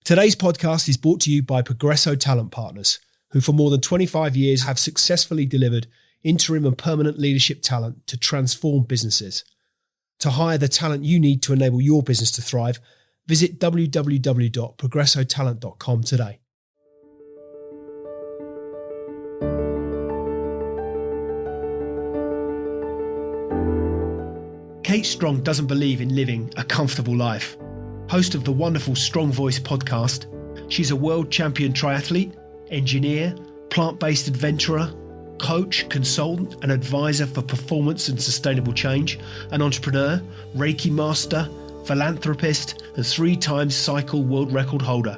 Today's podcast is brought to you by Progresso Talent Partners, who for more than 25 years have successfully delivered interim and permanent leadership talent to transform businesses. To hire the talent you need to enable your business to thrive, visit www.progressotalent.com today. Kate Strong doesn't believe in living a comfortable life. Host of the wonderful Strong Voice podcast, she's a world champion triathlete, engineer, plant-based adventurer, coach, consultant and advisor for performance and sustainable change, an entrepreneur, Reiki master, philanthropist and 3-time cycle world record holder.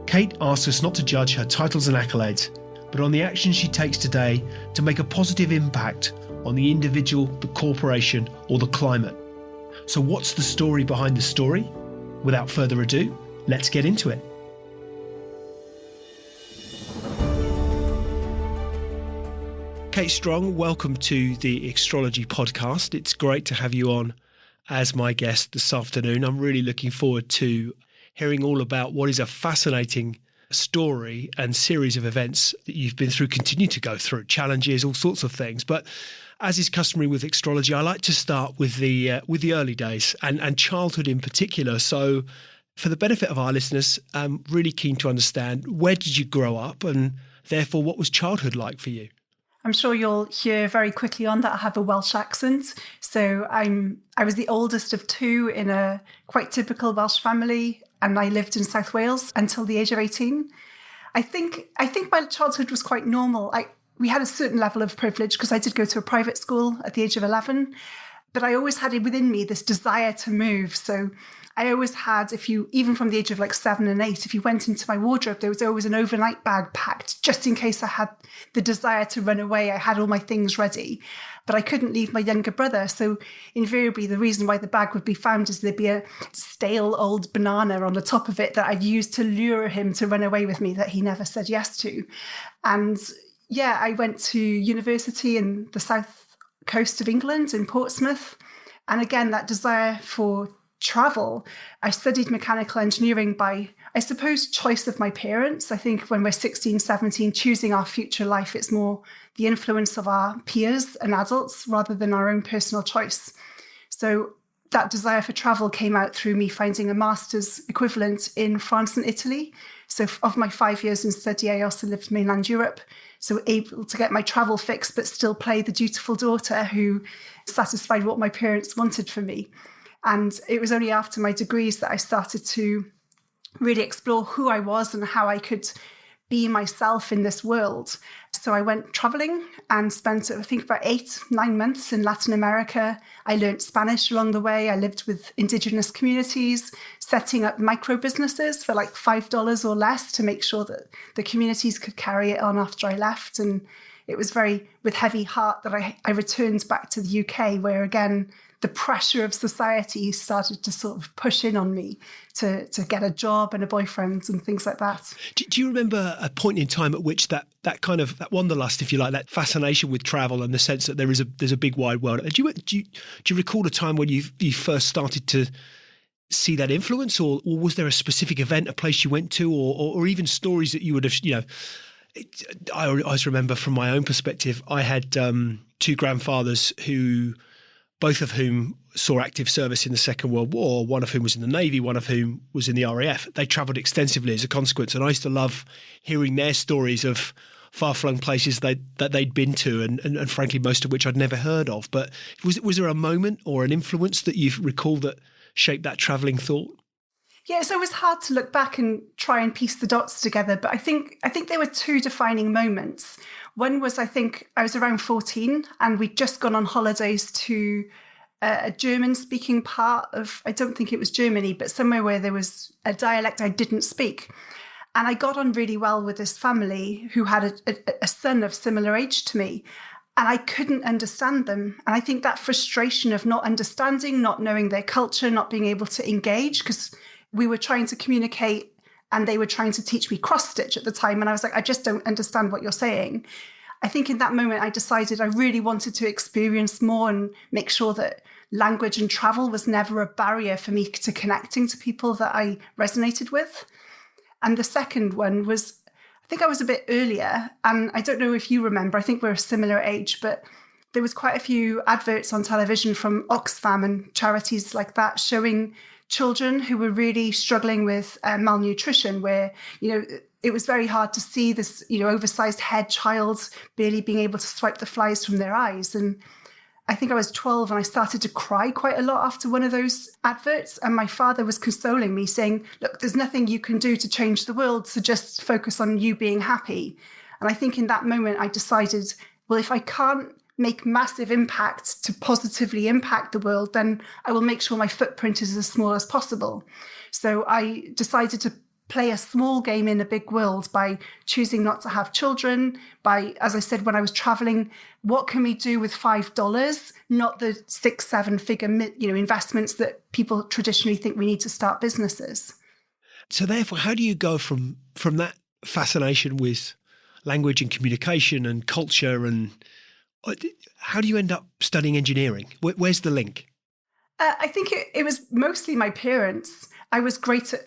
Kate asks us not to judge her titles and accolades, but on the actions she takes today to make a positive impact on the individual, the corporation or the climate. So what's the story behind the story? Without further ado, let's get into it. Kate Strong, welcome to the Extrology podcast. It's great to have you on as my guest this afternoon. I'm really looking forward to hearing all about what is a fascinating story and series of events that you've been through, continue to go through, challenges, all sorts of things. But as is customary with Extrology, I like to start with the early days and childhood in particular. So for the benefit of our listeners, I'm really keen to understand, where did you grow up and therefore what was childhood like for you? I'm sure you'll hear very quickly on that I have a Welsh accent. So I was the oldest of 2 in a quite typical Welsh family, and I lived in South Wales until the age of 18. I think my childhood was quite normal. We had a certain level of privilege because I did go to a private school at the age of 11, but I always had within me this desire to move. So I always had, even from the age of 7 and 8, if you went into my wardrobe, there was always an overnight bag packed just in case I had the desire to run away. I had all my things ready, but I couldn't leave my younger brother. So invariably, the reason why the bag would be found is there'd be a stale old banana on the top of it that I'd use to lure him to run away with me that he never said yes to. And yeah, I went to university in the south coast of England in Portsmouth. And again, that desire for travel. I studied mechanical engineering by, I suppose, choice of my parents. I think when we're 16, 17, choosing our future life, it's more the influence of our peers and adults rather than our own personal choice. So that desire for travel came out through me finding a master's equivalent in France and Italy. So of my 5 years in study, I also lived in mainland Europe. So able to get my travel fix, but still play the dutiful daughter who satisfied what my parents wanted for me. And it was only after my degrees that I started to really explore who I was and how I could be myself in this world. So I went traveling and spent, I think, about 8-9 months in Latin America. I learned Spanish along the way. I lived with indigenous communities, setting up micro businesses for $5 or less to make sure that the communities could carry it on after I left. And it was very with heavy heart that I returned back to the UK, where again, the pressure of society started to sort of push in on me to get a job and a boyfriend and things like that. Do you remember a point in time at which that wanderlust, if you like, that fascination with travel and the sense that there's a big wide world? Do you recall a time when you first started to see that influence, or was there a specific event, a place you went to, or even stories that you would have, I always remember from my own perspective, I had 2 grandfathers both of whom saw active service in the Second World War, one of whom was in the Navy, one of whom was in the RAF. They travelled extensively as a consequence, and I used to love hearing their stories of far-flung places that they'd been to, and frankly, most of which I'd never heard of. But was there a moment or an influence that you recall that shaped that travelling thought? Yeah, it's always hard to look back and try and piece the dots together, but I think there were 2 defining moments. One was, I think I was around 14 and we'd just gone on holidays to a German-speaking part of, I don't think it was Germany, but somewhere where there was a dialect I didn't speak. And I got on really well with this family who had a son of similar age to me. And I couldn't understand them. And I think that frustration of not understanding, not knowing their culture, not being able to engage, because we were trying to communicate and they were trying to teach me cross-stitch at the time. And I was like, I just don't understand what you're saying. I think in that moment, I decided I really wanted to experience more and make sure that language and travel was never a barrier for me to connecting to people that I resonated with. And the second one was, I think I was a bit earlier, and I don't know if you remember, I think we're a similar age, but there was quite a few adverts on television from Oxfam and charities like that showing children who were really struggling with malnutrition, where, it was very hard to see this, oversized head child barely being able to swipe the flies from their eyes. And I think I was 12 and I started to cry quite a lot after one of those adverts. And my father was consoling me, saying, look, there's nothing you can do to change the world, so just focus on you being happy. And I think in that moment, I decided, well, if I can't make massive impact to positively impact the world, then I will make sure my footprint is as small as possible. So I decided to play a small game in a big world by choosing not to have children, by, as I said, when I was traveling, what can we do with $5, not the 6-7 figure investments that people traditionally think we need to start businesses. So therefore, how do you go from that fascination with language and communication and culture, and how do you end up studying engineering? Where's the link? I think it was mostly my parents. I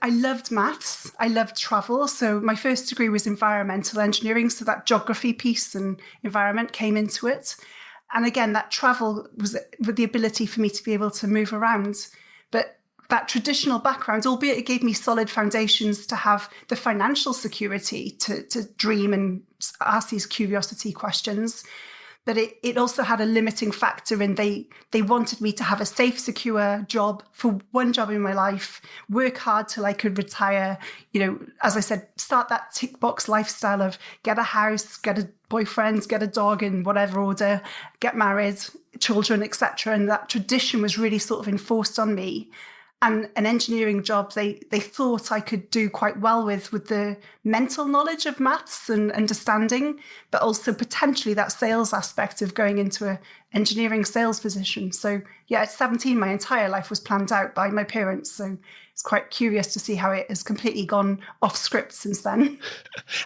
loved maths. I loved travel. So my first degree was environmental engineering. So that geography piece and environment came into it. And again, that travel was with the ability for me to be able to move around. But that traditional background, albeit it gave me solid foundations to have the financial security to dream and ask these curiosity questions. But it also had a limiting factor in they wanted me to have a safe, secure job for one job in my life, work hard till I could retire, as I said, start that tick box lifestyle of get a house, get a boyfriend, get a dog in whatever order, get married, children, etc. And that tradition was really sort of enforced on me. And an engineering job, they thought I could do quite well with the mental knowledge of maths and understanding, but also potentially that sales aspect of going into an engineering sales position. So yeah, at 17, my entire life was planned out by my parents. So it's quite curious to see how it has completely gone off script since then.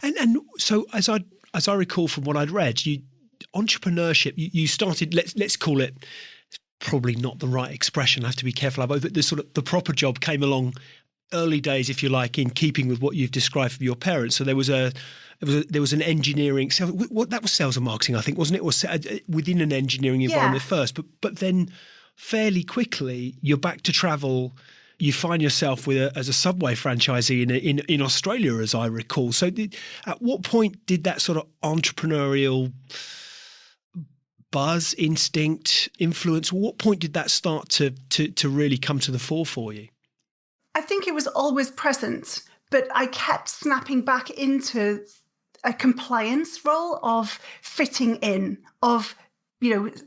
And so as I recall from what I'd read, entrepreneurship, you started, let's call it, probably not the right expression. I have to be careful about it. The proper job came along early days, if you like, in keeping with what you've described from your parents. So there was an engineering sales. What that was sales and marketing, I think, wasn't it? Or within an engineering environment first, but then fairly quickly you're back to travel. You find yourself as a Subway franchisee in Australia, as I recall. So at what point did that sort of entrepreneurial buzz, instinct, influence, what point did that start to really come to the fore for you? I think it was always present, but I kept snapping back into a compliance role of fitting in, of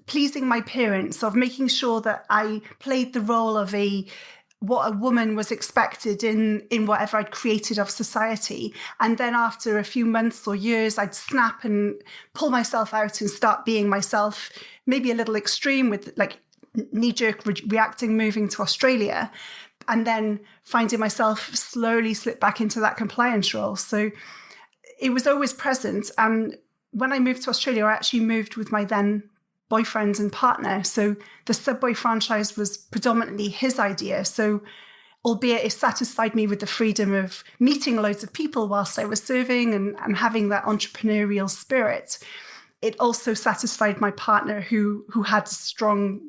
pleasing my parents, of making sure that I played the role of what a woman was expected in whatever I'd created of society. And then after a few months or years, I'd snap and pull myself out and start being myself, maybe a little extreme with like knee-jerk reacting, moving to Australia, and then finding myself slowly slip back into that compliance role. So it was always present. And when I moved to Australia, I actually moved with my then boyfriend and partner. So the Subway franchise was predominantly his idea. So albeit it satisfied me with the freedom of meeting loads of people whilst I was serving and having that entrepreneurial spirit, it also satisfied my partner who had strong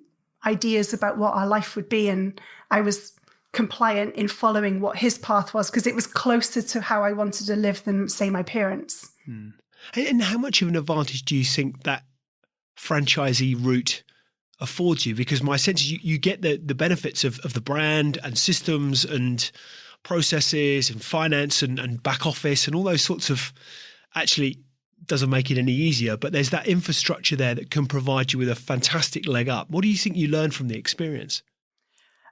ideas about what our life would be. And I was compliant in following what his path was because it was closer to how I wanted to live than, say, my parents. And how much of an advantage do you think that franchisee route affords you? Because my sense is you get the benefits of the brand and systems and processes and finance and back office and all those sorts of, actually doesn't make it any easier, but there's that infrastructure there that can provide you with a fantastic leg up. What do you think you learned from the experience?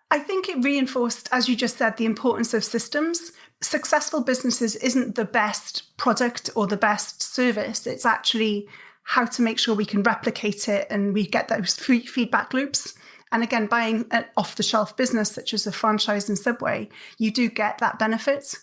I think it reinforced, as you just said, the importance of systems. Successful businesses isn't the best product or the best service. It's actually how to make sure we can replicate it and we get those feedback loops. And again, buying an off-the-shelf business such as a franchise in Subway, you do get that benefit.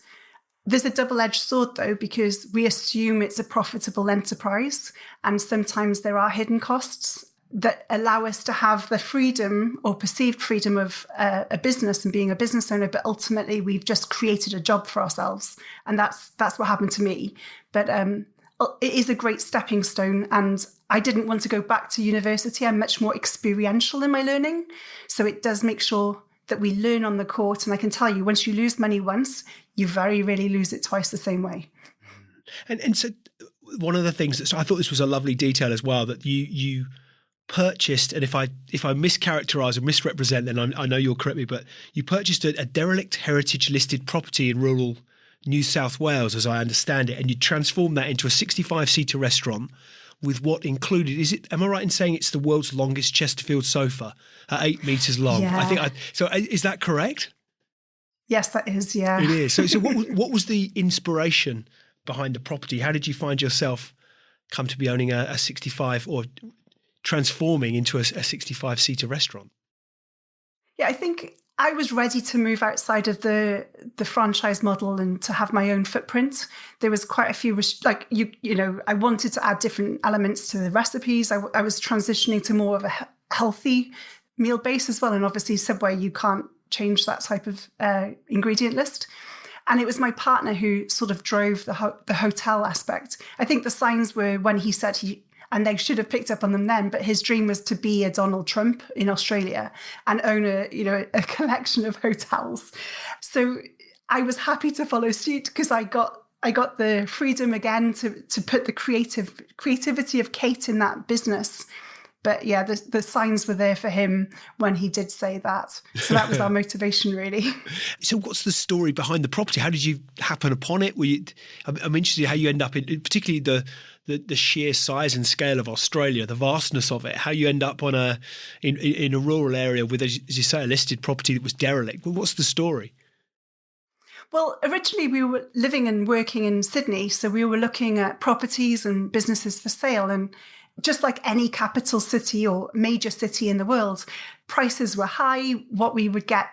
There's a double-edged sword, though, because we assume it's a profitable enterprise, and sometimes there are hidden costs. that allow us to have the freedom or perceived freedom of a business and being a business owner, but ultimately we've just created a job for ourselves. And that's what happened to me. But it is a great stepping stone, and I didn't want to go back to university. I'm much more experiential in my learning. So it does make sure that we learn on the court. And I can tell you, once you lose money once, you very rarely lose it twice the same way. And so one of the things that, so I thought this was a lovely detail as well, that you purchased, and if I mischaracterize or misrepresent, then I know you'll correct me, but you purchased a derelict heritage listed property in rural New South Wales, as I understand it, and you transformed that into a 65-seater restaurant with what included, am I right in saying it's the world's longest Chesterfield sofa at 8 meters long? Yeah. So is that correct? Yes, that is, yeah. It is. So what was the inspiration behind the property? How did you find yourself come to be owning a 65 or transforming into a 65-seater restaurant? Yeah, I think I was ready to move outside of the franchise model and to have my own footprint. There was quite a few, I wanted to add different elements to the recipes. I was transitioning to more of a healthy meal base as well. And obviously Subway, you can't change that type of ingredient list. And it was my partner who sort of drove the hotel aspect. I think the signs were when he said and they should have picked up on them then, but his dream was to be a Donald Trump in Australia and own a collection of hotels. So I was happy to follow suit because I got the freedom again to put the creativity of Kate in that business. But yeah, the signs were there for him when he did say that. So that was our motivation, really. So what's the story behind the property? How did you happen upon it? I'm interested in how you end up in, particularly the sheer size and scale of Australia, the vastness of it, how you end up in a rural area with, as you say, a listed property that was derelict. Well, what's the story? Well, originally we were living and working in Sydney, so we were looking at properties and businesses for sale. And just like any capital city or major city in the world, prices were high. What we would get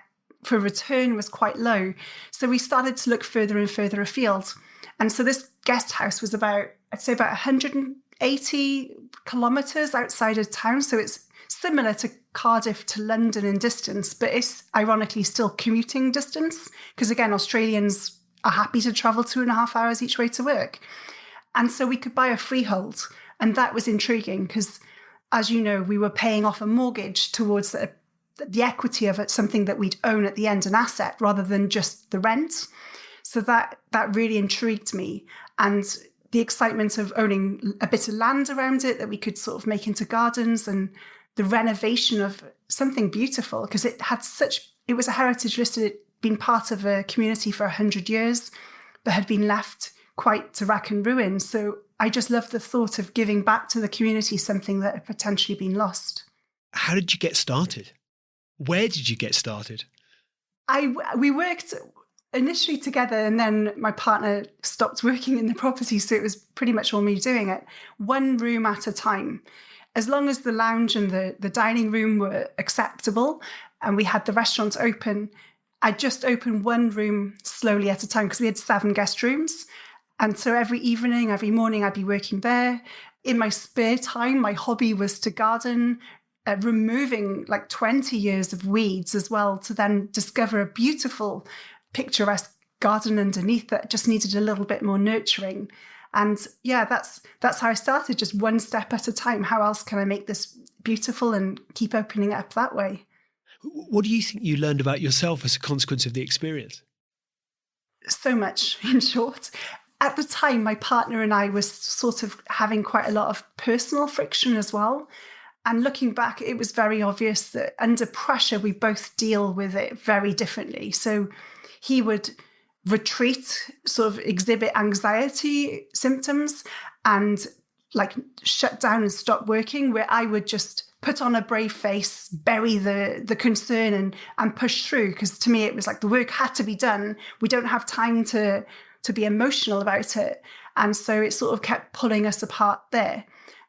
for return was quite low. So we started to look further and further afield. And so this guest house was about 180 kilometres outside of town. So it's similar to Cardiff to London in distance, but it's ironically still commuting distance because, again, Australians are happy to travel 2.5 hours each way to work. And so we could buy a freehold. And that was intriguing because, as you know, we were paying off a mortgage towards the equity of it, something that we'd own at the end, an asset, rather than just the rent. So that really intrigued me. And the excitement of owning a bit of land around it that we could sort of make into gardens, and the renovation of something beautiful because it was a heritage list. It had been part of a community for 100 years, but had been left quite to rack and ruin. So I just love the thought of giving back to the community something that had potentially been lost. How did you get started? Where did you get started? We worked initially together, and then my partner stopped working in the property, so it was pretty much all me doing it. One room at a time. As long as the lounge and the dining room were acceptable and we had the restaurant open, I just opened one room slowly at a time because we had 7 guest rooms. And so every evening, every morning, I'd be working there. In my spare time, my hobby was to garden, removing like 20 years of weeds as well, to then discover a beautiful, picturesque garden underneath that just needed a little bit more nurturing. And yeah, that's how I started, just one step at a time. How else can I make this beautiful and keep opening it up that way? What do you think you learned about yourself as a consequence of the experience? So much, in short. At the time, my partner and I were sort of having quite a lot of personal friction as well. And looking back, it was very obvious that under pressure, we both deal with it very differently. So he would retreat, sort of exhibit anxiety symptoms and like shut down and stop working, where I would just put on a brave face, bury the concern and push through. Because to me, it was like the work had to be done. We don't have time to be emotional about it. And so it sort of kept pulling us apart there.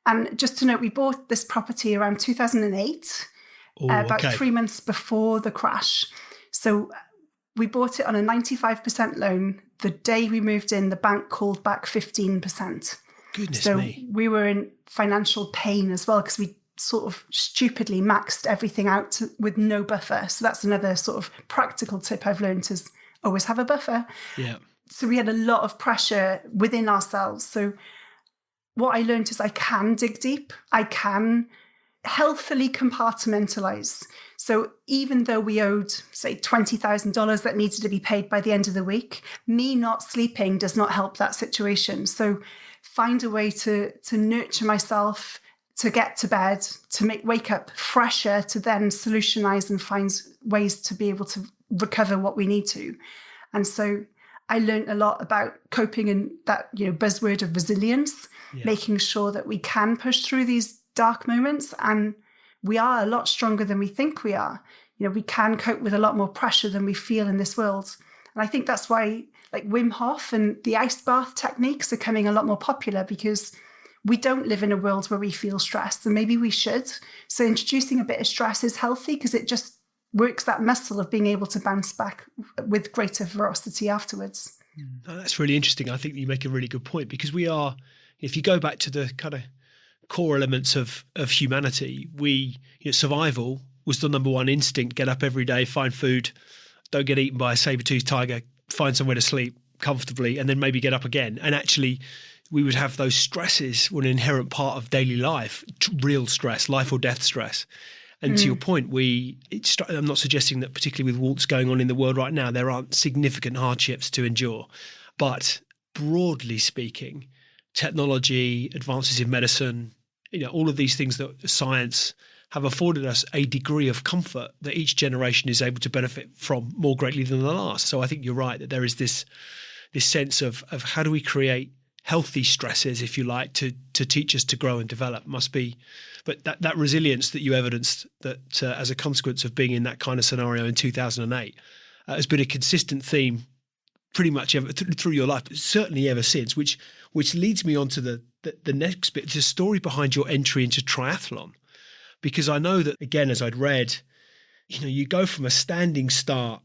And just to note, we bought this property around 2008, about 3 months before the crash. So we bought it on a 95% loan. The day we moved in, the bank called back 15%. Goodness so me. We were in financial pain as well because we sort of stupidly maxed everything out with no buffer. So that's another sort of practical tip I've learned, is always have a buffer. Yeah. So we had a lot of pressure within ourselves. So what I learned is I can dig deep. I can healthily compartmentalize. So even though we owed, say, $20,000 that needed to be paid by the end of the week, me not sleeping does not help that situation. So find a way to nurture myself, to get to bed, to wake up fresher, to then solutionize and find ways to be able to recover what we need to. And so I learned a lot about coping and that, buzzword of resilience, making sure that we can push through these dark moments, and we are a lot stronger than we think we are. We can cope with a lot more pressure than we feel in this world. And I think that's why like Wim Hof and the ice bath techniques are coming a lot more popular, because we don't live in a world where we feel stressed, and maybe we should. So introducing a bit of stress is healthy, because it just works that muscle of being able to bounce back with greater ferocity afterwards. Oh, that's really interesting. I think you make a really good point, because we are, if you go back to the kind of core elements of humanity, survival was the number one instinct. Get up every day, find food, don't get eaten by a saber-toothed tiger, find somewhere to sleep comfortably, and then maybe get up again. And actually, we would have those stresses were an inherent part of daily life, real stress, life or death stress. And to your point, I'm not suggesting that particularly with what's going on in the world right now, there aren't significant hardships to endure. But broadly speaking, technology, advances in medicine, all of these things that science have afforded us a degree of comfort that each generation is able to benefit from more greatly than the last. So I think you're right that there is this sense of how do we create healthy stresses, if you like, to teach us to grow and develop must be. But that resilience that you evidenced that as a consequence of being in that kind of scenario in 2008 has been a consistent theme pretty much ever through your life, but certainly ever since, which leads me on to the next bit, the story behind your entry into triathlon. Because I know that, again, as I'd read, you go from a standing start.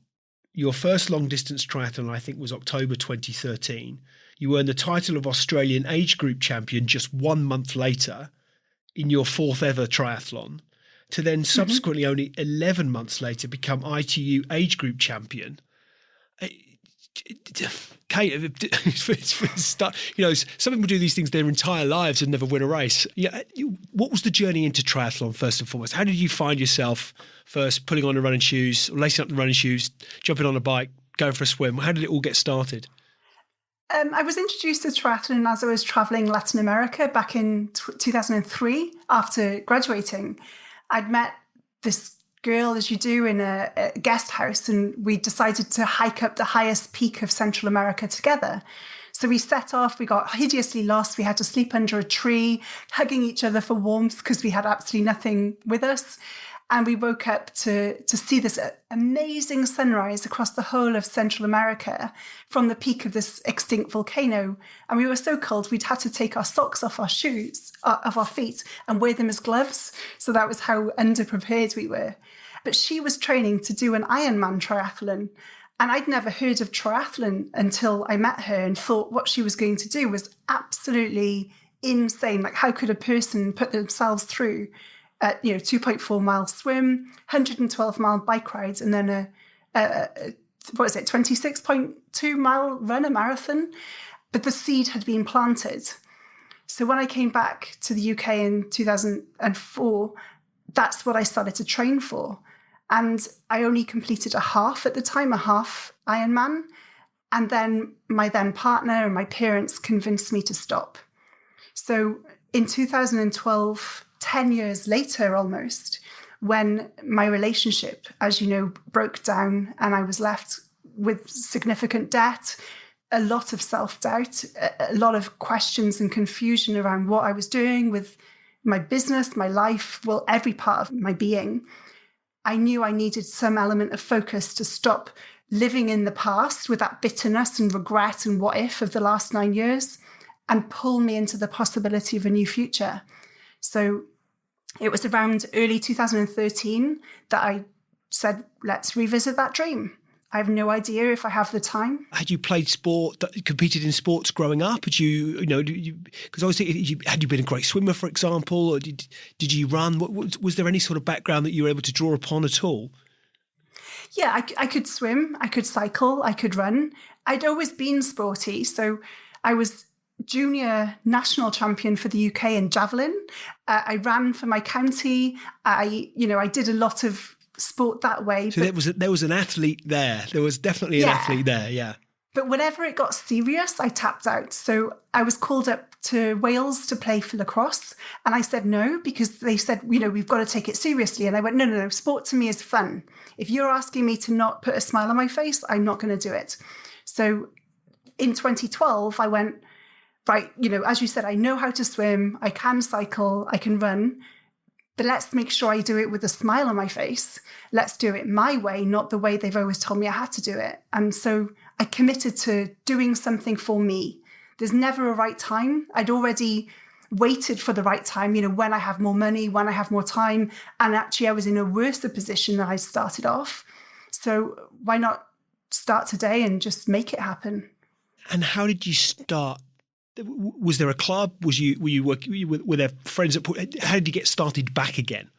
Your first long distance triathlon, I think, was October 2013. You earned the title of Australian age group champion just 1 month later in your fourth ever triathlon, to then subsequently only 11 months later become ITU age group champion. Kate, some people do these things their entire lives and never win a race. Yeah, what was the journey into triathlon first and foremost? How did you find yourself first putting on the running shoes, lacing up the running shoes, jumping on a bike, going for a swim? How did it all get started? I was introduced to triathlon as I was traveling Latin America back in 2003 after graduating. I'd met this girl, as you do, in a guest house, and we decided to hike up the highest peak of Central America together. So we set off, we got hideously lost. We had to sleep under a tree, hugging each other for warmth because we had absolutely nothing with us. And we woke up to see this amazing sunrise across the whole of Central America from the peak of this extinct volcano. And we were so cold, we'd had to take our socks off our shoes, off our feet, and wear them as gloves. So that was how underprepared we were. But she was training to do an Ironman triathlon. And I'd never heard of triathlon until I met her and thought what she was going to do was absolutely insane. Like, how could a person put themselves through 2.4 mile swim, 112 mile bike rides, and then a 26.2 mile run, a marathon. But the seed had been planted. So when I came back to the UK in 2004, that's what I started to train for. And I only completed a half at the time, a half Ironman. And then my then partner and my parents convinced me to stop. So in 2012, 10 years later almost, when my relationship, as you know, broke down and I was left with significant debt, a lot of self-doubt, a lot of questions and confusion around what I was doing with my business, my life, well, every part of my being, I knew I needed some element of focus to stop living in the past with that bitterness and regret and what if of the last 9 years and pull me into the possibility of a new future. So it was around early 2013 that I said, let's revisit that dream. I have no idea if I have the time. Had you played sport, competed in sports growing up? Had because obviously, had you been a great swimmer, for example, or did you run? Was there any sort of background that you were able to draw upon at all? Yeah, I could swim, I could cycle, I could run. I'd always been sporty. So I was junior national champion for the UK in javelin. I ran for my county. I did a lot of sport that way. So there was an athlete there. There was definitely an athlete there, yeah. But whenever it got serious, I tapped out. So I was called up to Wales to play for lacrosse. And I said no, because they said, we've got to take it seriously. And I went, no. Sport to me is fun. If you're asking me to not put a smile on my face, I'm not going to do it. So in 2012, I went, right, as you said, I know how to swim, I can cycle, I can run, but let's make sure I do it with a smile on my face. Let's do it my way, not the way they've always told me I had to do it. And so I committed to doing something for me. There's never a right time. I'd already waited for the right time, when I have more money, when I have more time. And actually, I was in a worse position than I started off. So why not start today and just make it happen? And how did you start? Was there a club? Were you working? Were there friends how did you get started back again?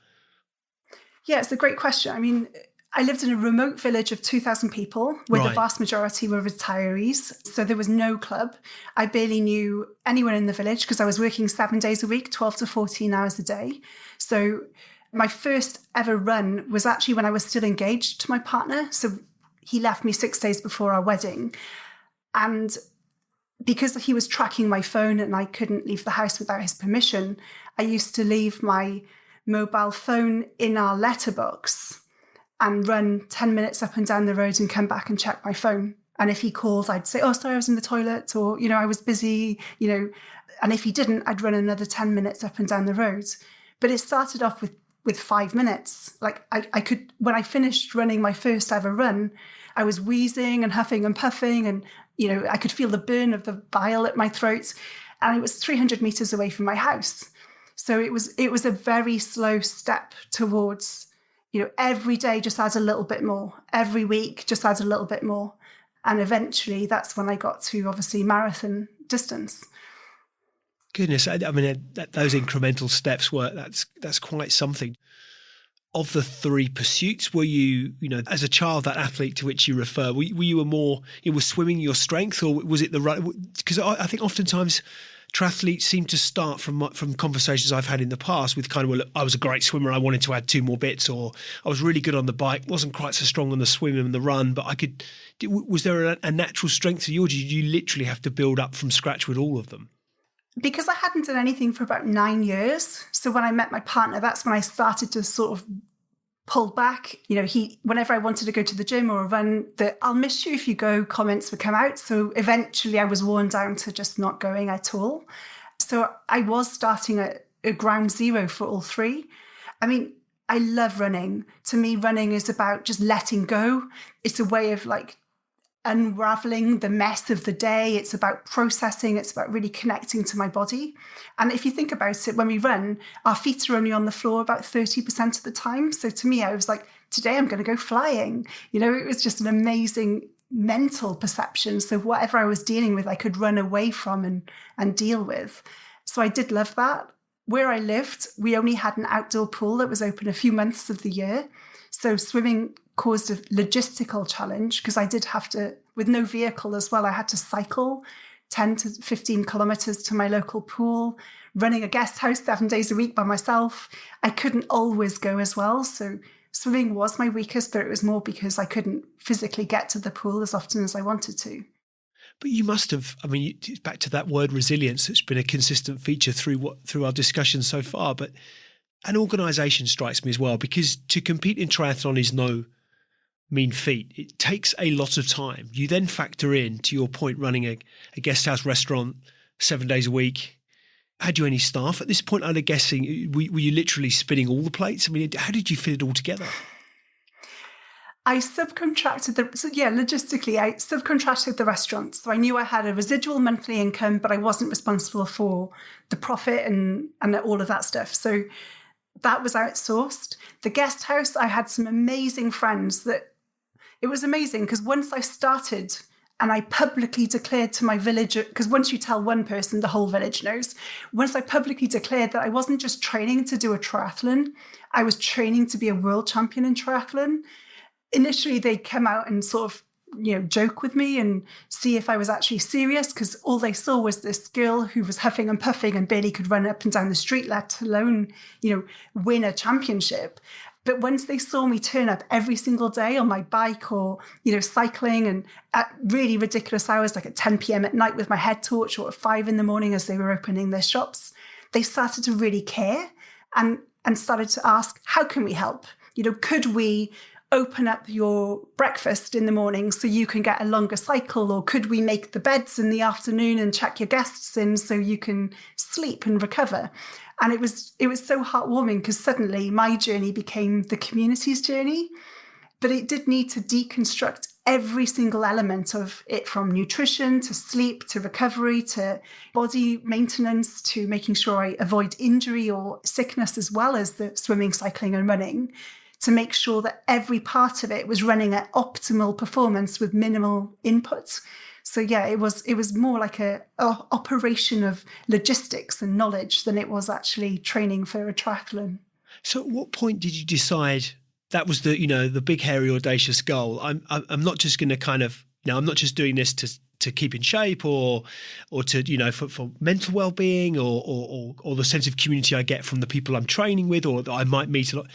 Yeah, it's a great question. I mean, I lived in a remote village of 2,000 people, where the vast majority were retirees. So there was no club. I barely knew anyone in the village because I was working 7 days a week, 12 to 14 hours a day. So my first ever run was actually when I was still engaged to my partner. So he left me 6 days before our wedding. And because he was tracking my phone and I couldn't leave the house without his permission, I used to leave my mobile phone in our letterbox and run 10 minutes up and down the road and come back and check my phone. And if he called, I'd say, oh, sorry, I was in the toilet, or, I was busy, and if he didn't, I'd run another 10 minutes up and down the road. But it started off with 5 minutes. Like I could, when I finished running my first ever run, I was wheezing and huffing and puffing, and, I could feel the burn of the bile at my throat, and it was 300 meters away from my house. So it was a very slow step towards, every day just add a little bit more. Every week just add a little bit more. And eventually that's when I got to, obviously, marathon distance. Goodness, I mean, those incremental steps that's quite something. Of the three pursuits, were you, as a child, that athlete to which you refer, were you a more, was swimming your strength, or was it the right? Because I think oftentimes triathletes seem to start from conversations I've had in the past with kind of, well, I was a great swimmer, I wanted to add 2 more bits, or I was really good on the bike, wasn't quite so strong on the swim and the run, but I could. Was there a natural strength to you, or did you literally have to build up from scratch with all of them? Because I hadn't done anything for about 9 years. So when I met my partner, that's when I started to sort of pull back. Whenever I wanted to go to the gym or run, the "I'll miss you if you go" comments would come out. So eventually I was worn down to just not going at all. So I was starting at a ground zero for all three. I mean, I love running. To me, running is about just letting go. It's a way of unraveling the mess of the day. It's about processing. It's about really connecting to my body. And if you think about it, when we run, our feet are only on the floor about 30% of the time. So to me, I was like, today I'm going to go flying. It was just an amazing mental perception. So whatever I was dealing with, I could run away from and deal with. So I did love that. Where I lived, we only had an outdoor pool that was open a few months of the year. So swimming caused a logistical challenge because I did have to, with no vehicle as well, I had to cycle 10 to 15 kilometers to my local pool, running a guest house 7 days a week by myself. I couldn't always go as well. So swimming was my weakest, but it was more because I couldn't physically get to the pool as often as I wanted to. But you must have, back to that word resilience, it's been a consistent feature through our discussion so far, but an organisation strikes me as well, because to compete in triathlon is no mean feat. It takes a lot of time. You then factor in, to your point, running a guest house restaurant 7 days a week. Had you any staff at this point? I'm guessing, were you literally spinning all the plates? How did you fit it all together? I subcontracted logistically, I subcontracted the restaurant. So I knew I had a residual monthly income, but I wasn't responsible for the profit and all of that stuff. So that was outsourced. The guest house, I had some amazing friends that, It was amazing because once I started and I publicly declared to my village, because once you tell one person, the whole village knows. Once I publicly declared that I wasn't just training to do a triathlon, I was training to be a world champion in triathlon. Initially, they'd come out and sort of, joke with me and see if I was actually serious, because all they saw was this girl who was huffing and puffing and barely could run up and down the street, let alone, win a championship. But once they saw me turn up every single day on my bike or, cycling and at really ridiculous hours, like at 10 p.m. at night with my head torch or at 5 a.m. as they were opening their shops, they started to really care and started to ask, how can we help? Could we open up your breakfast in the morning so you can get a longer cycle? Or could we make the beds in the afternoon and check your guests in so you can sleep and recover? And it was so heartwarming because suddenly my journey became the community's journey, but it did need to deconstruct every single element of it, from nutrition to sleep to recovery to body maintenance to making sure I avoid injury or sickness, as well as the swimming, cycling and running, to make sure that every part of it was running at optimal performance with minimal input. So yeah, it was more like a operation of logistics and knowledge than it was actually training for a triathlon. So at what point did you decide that was the big, hairy, audacious goal? I'm not just going to kind of, I'm not just doing this to keep in shape or to, for mental well-being or the sense of community I get from the people I'm training with or that I might meet a lot.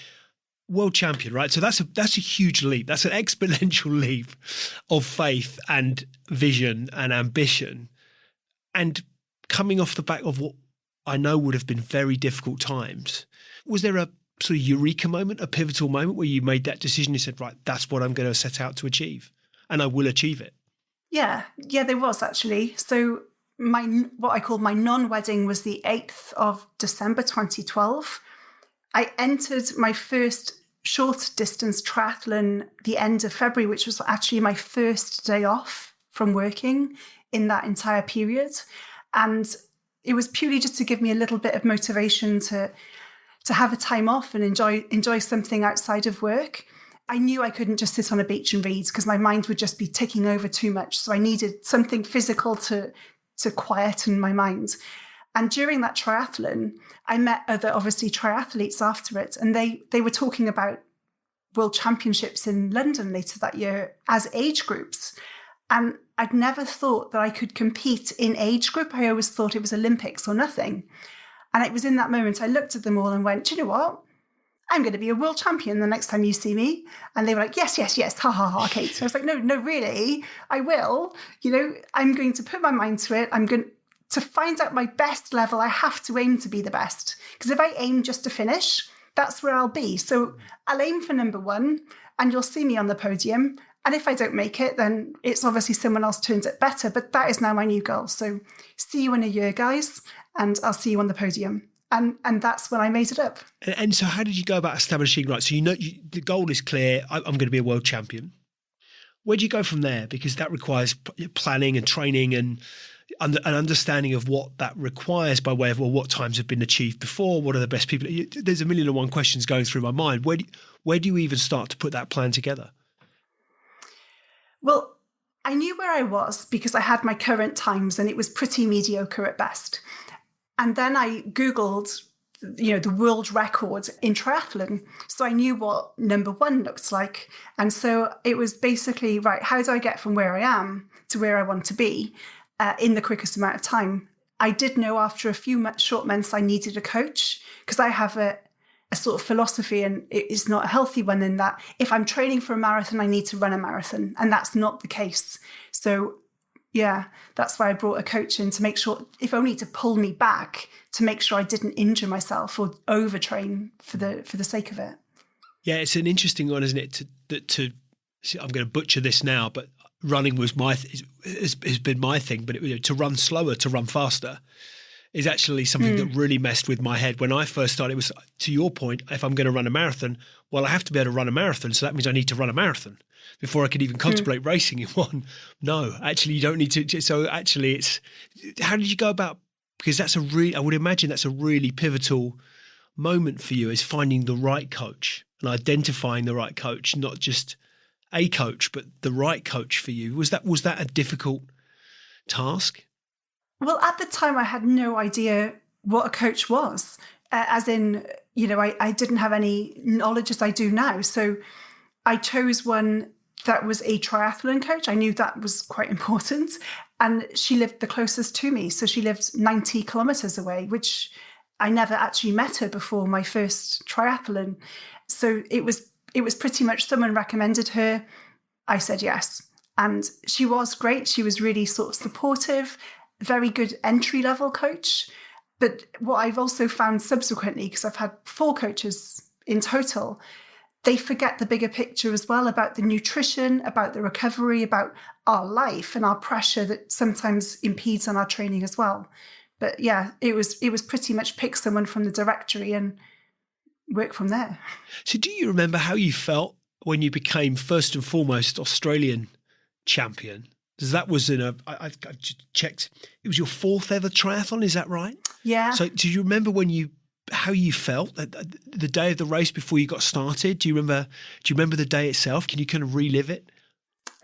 World champion, right? So that's a huge leap. That's an exponential leap of faith and vision and ambition. And coming off the back of what I know would have been very difficult times, was there a sort of eureka moment, a pivotal moment where you made that decision? You said, right, that's what I'm going to set out to achieve and I will achieve it. Yeah, there was actually. So what I call my non-wedding was the 8th of December 2012. I entered my first short distance triathlon the end of February, which was actually my first day off from working in that entire period. And it was purely just to give me a little bit of motivation to have a time off and enjoy something outside of work. I knew I couldn't just sit on a beach and read because my mind would just be ticking over too much. So I needed something physical to quieten my mind. And during that triathlon, I met other, obviously, triathletes after it. And they were talking about world championships in London later that year as age groups. And I'd never thought that I could compete in age group. I always thought it was Olympics or nothing. And it was in that moment I looked at them all and went, do you know what? I'm going to be a world champion the next time you see me. And they were like, yes, ha, ha, ha, Kate. So I was like, no, really, I will. I'm going to put my mind to it. I'm going to find out my best level. I have to aim to be the best. Because if I aim just to finish, that's where I'll be. So I'll aim for number 1 and you'll see me on the podium. And if I don't make it, then it's obviously someone else turns it better. But that is now my new goal. So see you in a year, guys, and I'll see you on the podium. And that's when I made it up. And so how did you go about establishing, right, so the goal is clear, I'm going to be a world champion. Where do you go from there? Because that requires planning and training and an understanding of what that requires by way of, well, what times have been achieved before? What are the best people? There's a million and one questions going through my mind. Where do you even start to put that plan together? Well, I knew where I was because I had my current times and it was pretty mediocre at best. And then I Googled, the world record in triathlon. So I knew what number 1 looked like. And so it was basically, right, how do I get from where I am to where I want to be in the quickest amount of time? I did know after a few short months I needed a coach because I have a sort of philosophy, and it is not a healthy one, in that if I'm training for a marathon, I need to run a marathon. And that's not the case. So yeah, that's why I brought a coach in, to make sure, if only to pull me back, to make sure I didn't injure myself or overtrain for the sake of it. Yeah, it's an interesting one, isn't it? I'm going to butcher this now, but running was has been my thing. But to run slower, to run faster, is actually something that really messed with my head when I first started. It was, to your point, if I'm going to run a marathon, well, I have to be able to run a marathon, so that means I need to run a marathon before I could even contemplate racing in one. No, actually, you don't need to. So actually, it's, how did you go about? Because I would imagine that's a really pivotal moment for you, is finding the right coach and identifying the right coach, not just a coach, but the right coach for you. Was that a difficult task? Well, at the time, I had no idea what a coach was, as in, I didn't have any knowledge as I do now. So I chose one that was a triathlon coach. I knew that was quite important. And she lived the closest to me. So she lived 90 kilometers away, which I never actually met her before my first triathlon. So it was pretty much someone recommended her. I said yes. And she was great. She was really sort of supportive, very good entry-level coach. But what I've also found subsequently, because I've had 4 coaches in total, they forget the bigger picture as well about the nutrition, about the recovery, about our life and our pressure that sometimes impedes on our training as well. But yeah, it was pretty much pick someone from the directory and work from there. So do you remember how you felt when you became first and foremost Australian champion? Because that was I've checked, it was your 4th ever triathlon, is that right? Yeah. So do you remember how you felt the day of the race before you got started? Do you remember the day itself? Can you kind of relive it?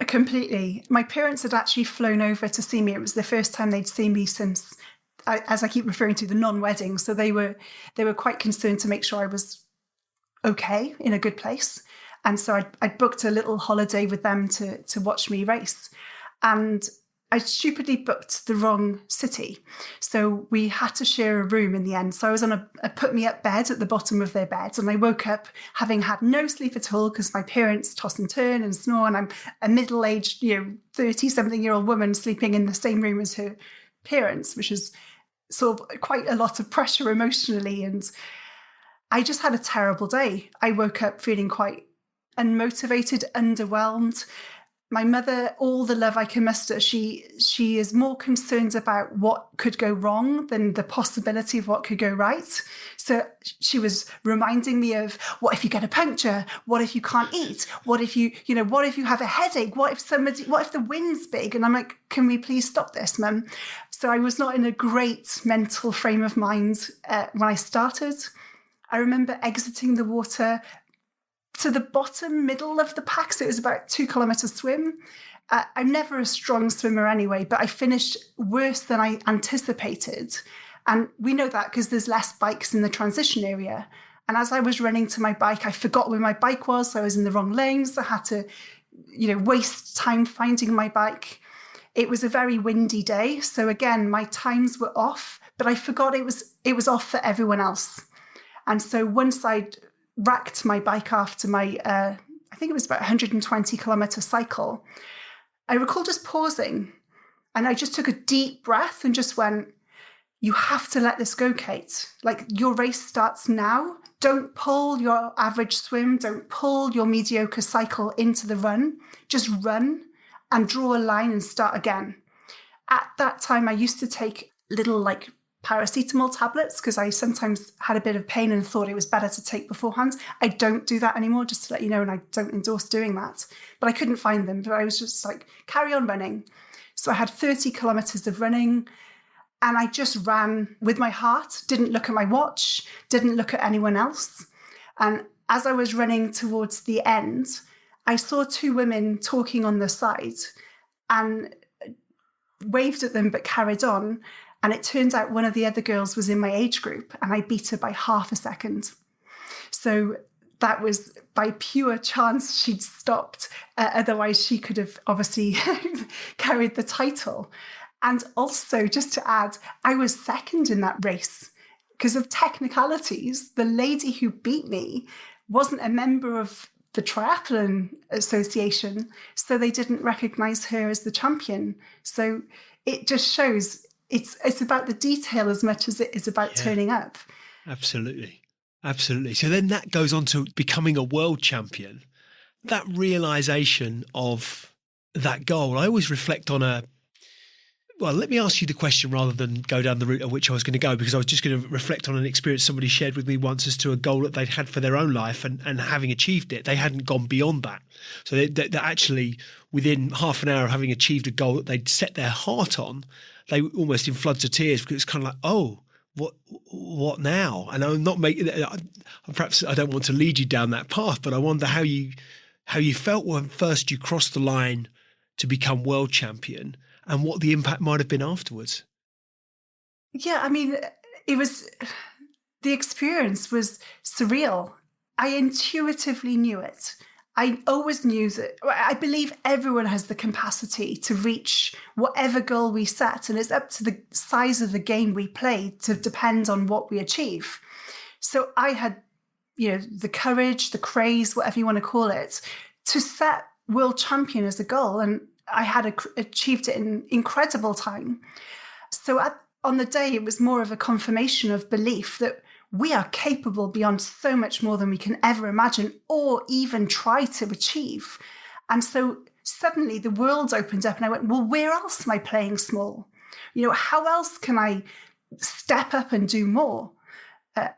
Completely. My parents had actually flown over to see me. It was the first time they'd seen me since, as I keep referring to, the non-wedding. So they were quite concerned to make sure I was okay, in a good place. And so I booked a little holiday with them to watch me race. And I stupidly booked the wrong city. So we had to share a room in the end. So I was on a put-me-up bed at the bottom of their bed. And I woke up having had no sleep at all because my parents toss and turn and snore. And I'm a middle-aged, 30-something-year-old woman sleeping in the same room as her parents, which is sort of quite a lot of pressure emotionally. And I just had a terrible day. I woke up feeling quite unmotivated, underwhelmed. My mother, all the love I can muster, she is more concerned about what could go wrong than the possibility of what could go right. So she was reminding me of, what if you get a puncture? What if you can't eat? What if what if you have a headache? What if the wind's big? And I'm like, can we please stop this, Mum? So I was not in a great mental frame of mind when I started. I remember exiting the water to the bottom middle of the pack. So it was about 2 kilometer swim. I'm never a strong swimmer anyway, but I finished worse than I anticipated. And we know that because there's less bikes in the transition area. And as I was running to my bike, I forgot where my bike was. So I was in the wrong lanes. I had to, waste time finding my bike. It was a very windy day. So again, my times were off, but I forgot it was off for everyone else. And so once I'd racked my bike after my, I think it was about 120 kilometer cycle, I recall just pausing and I just took a deep breath and just went, you have to let this go, Kate. Like, your race starts now. Don't pull your average swim. Don't pull your mediocre cycle into the run. Just run and draw a line and start again. At that time, I used to take little paracetamol tablets because I sometimes had a bit of pain and thought it was better to take beforehand. I don't do that anymore, just to let you know, and I don't endorse doing that. But I couldn't find them, but I was just like, carry on running. So I had 30 kilometers of running and I just ran with my heart, didn't look at my watch, didn't look at anyone else. And as I was running towards the end, I saw 2 women talking on the side and waved at them but carried on. And it turned out one of the other girls was in my age group and I beat her by half a second. So that was by pure chance she'd stopped. Otherwise, she could have obviously carried the title. And also, just to add, I was second in that race. Because of technicalities, the lady who beat me wasn't a member of the Triathlon Association, so they didn't recognise her as the champion. So it just shows it's about the detail as much as it is about turning up. Absolutely. So then that goes on to becoming a world champion. That realisation of that goal, I always reflect on let me ask you the question rather than go down the route of which I was going to go, because I was just going to reflect on an experience somebody shared with me once as to a goal that they'd had for their own life, and having achieved it, they hadn't gone beyond that. So they actually, within half an hour of having achieved a goal that they'd set their heart on, they were almost in floods of tears, because it's kind of like, oh, what now? And I'm not making, perhaps I don't want to lead you down that path, but I wonder how you how you felt when first you crossed the line to become world champion, and what the impact might have been afterwards. Yeah, I mean, the experience was surreal. I intuitively knew it. I always knew that. I believe everyone has the capacity to reach whatever goal we set, and it's up to the size of the game we play to depend on what we achieve. So I had, the courage, the craze, whatever you want to call it, to set world champion as a goal, and I had achieved it in incredible time. So on the day, it was more of a confirmation of belief that we are capable beyond so much more than we can ever imagine or even try to achieve. And so suddenly the world opened up and I went, well, where else am I playing small? How else can I step up and do more?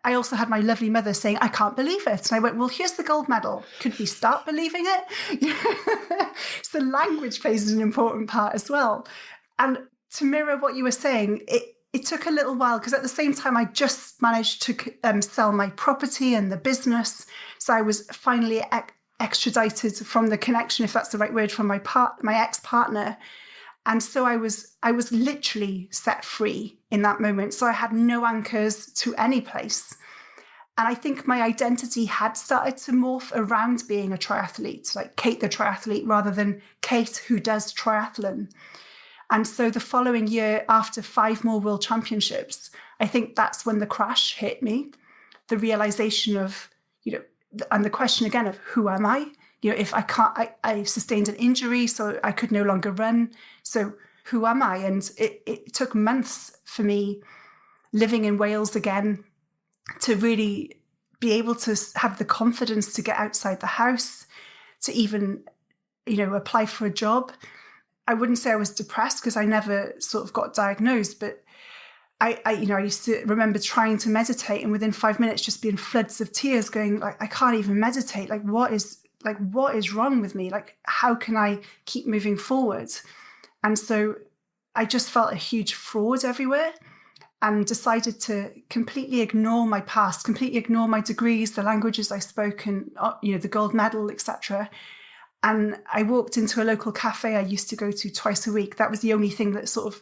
I also had my lovely mother saying, I can't believe it. And I went, well, here's the gold medal. Could we start believing it? So language plays an important part as well. And to mirror what you were saying, it took a little while because at the same time, I just managed to sell my property and the business. So I was finally extradited from the connection, if that's the right word, from my ex-partner. And so I was literally set free in that moment. So I had no anchors to any place. And I think my identity had started to morph around being a triathlete, like Kate the triathlete, rather than Kate who does triathlon. And so the following year, after 5 more world championships, I think that's when the crash hit me. The realization of, and the question again of who am I? If I sustained an injury, so I could no longer run. So who am I? And it took months for me living in Wales again to really be able to have the confidence to get outside the house, to even, apply for a job. I wouldn't say I was depressed because I never sort of got diagnosed, but I used to remember trying to meditate and within 5 minutes just being floods of tears going like, I can't even meditate. What is wrong with me? How can I keep moving forward? And so I just felt a huge fraud everywhere and decided to completely ignore my past, completely ignore my degrees, the languages I spoke and, the gold medal, etc. And I walked into a local cafe I used to go to twice a week. That was the only thing that sort of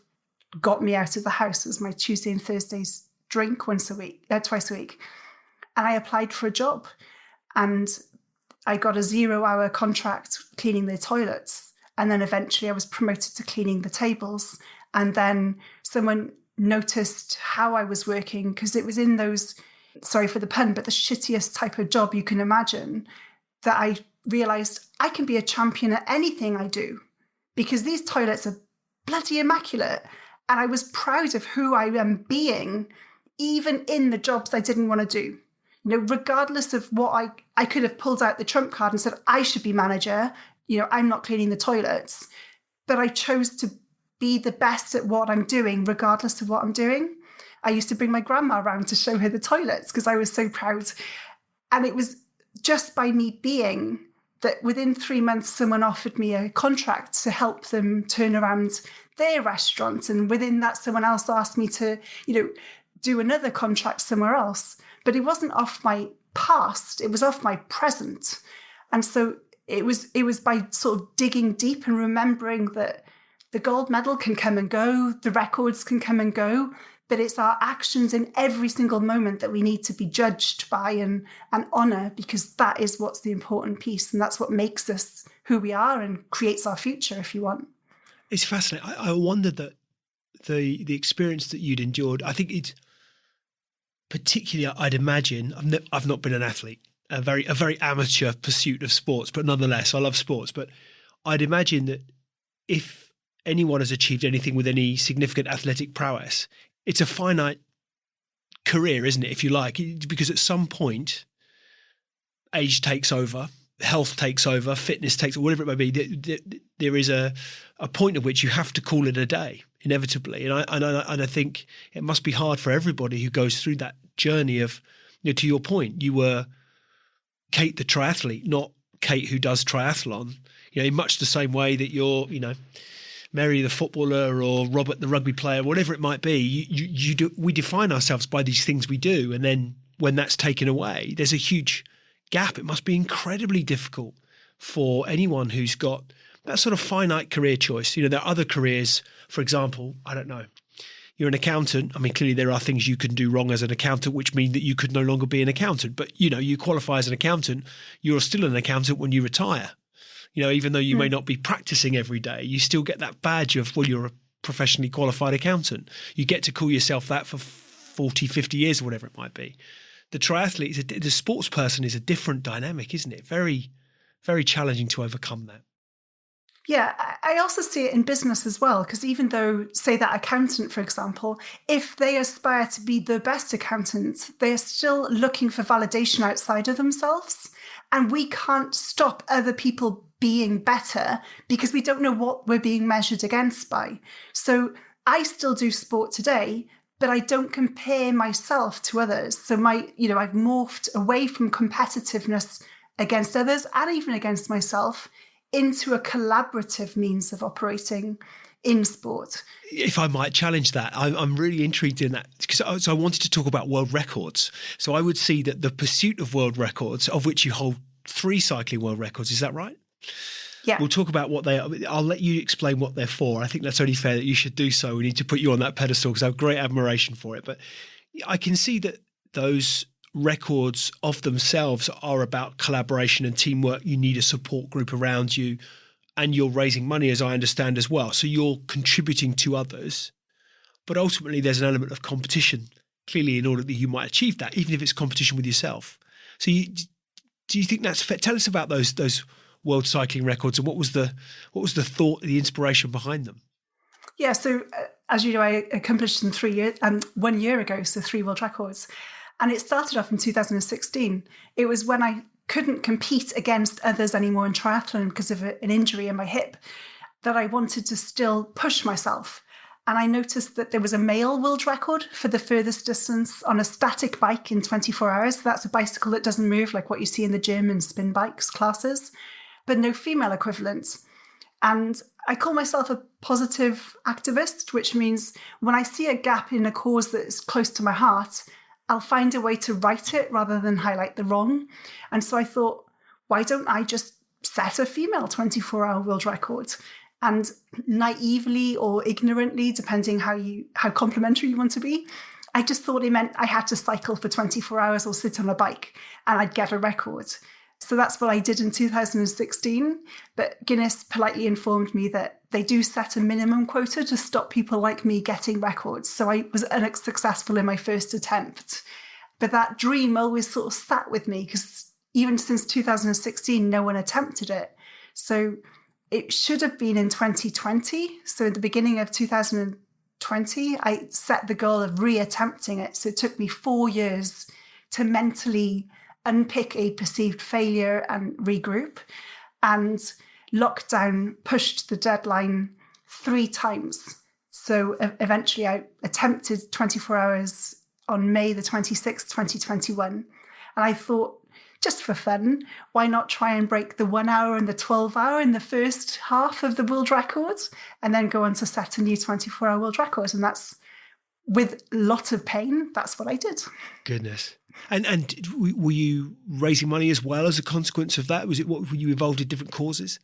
got me out of the house. It was my Tuesday and Thursdays drink twice a week. And I applied for a job and I got a 0-hour contract cleaning their toilets. And then eventually I was promoted to cleaning the tables. And then someone noticed how I was working because it was in those, sorry for the pun, but the shittiest type of job you can imagine, that I realized I can be a champion at anything I do because these toilets are bloody immaculate. And I was proud of who I am being, even in the jobs I didn't want to do. Regardless of what I could have pulled out the trump card and said, I should be manager, I'm not cleaning the toilets. But I chose to be the best at what I'm doing, regardless of what I'm doing. I used to bring my grandma around to show her the toilets because I was so proud. And it was just by me being that within 3 months, someone offered me a contract to help them turn around their restaurant. And within that, someone else asked me to, do another contract somewhere else. But it wasn't off my past, it was off my present. And so it was by sort of digging deep and remembering that the gold medal can come and go, the records can come and go, but it's our actions in every single moment that we need to be judged by and honour, because that is what's the important piece. And that's what makes us who we are and creates our future, if you want. It's fascinating. I wondered that the experience that you'd endured, I think it's particularly, I'd imagine, I've not been an athlete, a very amateur pursuit of sports, but nonetheless, I love sports. But I'd imagine that if anyone has achieved anything with any significant athletic prowess, it's a finite career, isn't it, if you like? Because at some point, age takes over, health takes over, fitness takes over, whatever it may be. There is a point at which you have to call it a day, inevitably. And I think it must be hard for everybody who goes through that journey of, to your point, you were Kate the triathlete, not Kate who does triathlon, in much the same way that you're, Mary the footballer or Robert the rugby player, whatever it might be. We define ourselves by these things we do. And then when that's taken away, there's a huge gap. It must be incredibly difficult for anyone who's got that sort of finite career choice. There are other careers, for example, I don't know, you're an accountant. I mean, clearly there are things you can do wrong as an accountant, which mean that you could no longer be an accountant. But, you qualify as an accountant, you're still an accountant when you retire. Even though you may not be practicing every day, you still get that badge of, well, you're a professionally qualified accountant. You get to call yourself that for 40, 50 years or whatever it might be. The triathlete, the sports person is a different dynamic, isn't it? Very, very challenging to overcome that. Yeah, I also see it in business as well, because even though, say, that accountant, for example, if they aspire to be the best accountant, they're still looking for validation outside of themselves. And we can't stop other people being better because we don't know what we're being measured against by. So I still do sport today, but I don't compare myself to others. So I've morphed away from competitiveness against others and even against myself into a collaborative means of operating in sport. If I might challenge that, I'm really intrigued in that, because I wanted to talk about world records. So I would see that the pursuit of world records, of which you hold 3 cycling world records, is that right? Yeah. We'll talk about what they are. I'll let you explain what they're for. I think that's only fair that you should do so. We need to put you on that pedestal because I have great admiration for it. But I can see that those records of themselves are about collaboration and teamwork. You need a support group around you, and you're raising money, as I understand, as well. So you're contributing to others, but ultimately there's an element of competition, clearly, in order that you might achieve that, even if it's competition with yourself. So do you think that's fair? Tell us about those world cycling records, and what was the thought, the inspiration behind them? Yeah, so as you know, I accomplished them 1 year ago, so 3 world records. And it started off in 2016. It was when I couldn't compete against others anymore in triathlon because of an injury in my hip that I wanted to still push myself. And I noticed that there was a male world record for the furthest distance on a static bike in 24 hours. So that's a bicycle that doesn't move, like what you see in the gym and spin bikes classes, but no female equivalent. And I call myself a positive activist, which means when I see a gap in a cause that is close to my heart, I'll find a way to right it rather than highlight the wrong. And so I thought, why don't I just set a female 24-hour world record? And naively or ignorantly, depending how complimentary you want to be, I just thought it meant I had to cycle for 24 hours or sit on a bike and I'd get a record. So that's what I did in 2016. But Guinness politely informed me that they do set a minimum quota to stop people like me getting records. So I was unsuccessful in my first attempt. But that dream always sort of sat with me because even since 2016, no one attempted it. So it should have been in 2020. So at the beginning of 2020, I set the goal of re-attempting it. So it took me 4 years to mentally unpick a perceived failure and regroup. And lockdown pushed the deadline 3 times. So eventually I attempted 24 hours on May the 26th, 2021. And I thought, just for fun, why not try and break the 1 hour and the 12 hour in the first half of the world record and then go on to set a new 24-hour world record? And that's, with lots of pain, that's what I did. Goodness. And were you raising money as well as a consequence of that? Were you involved in different causes?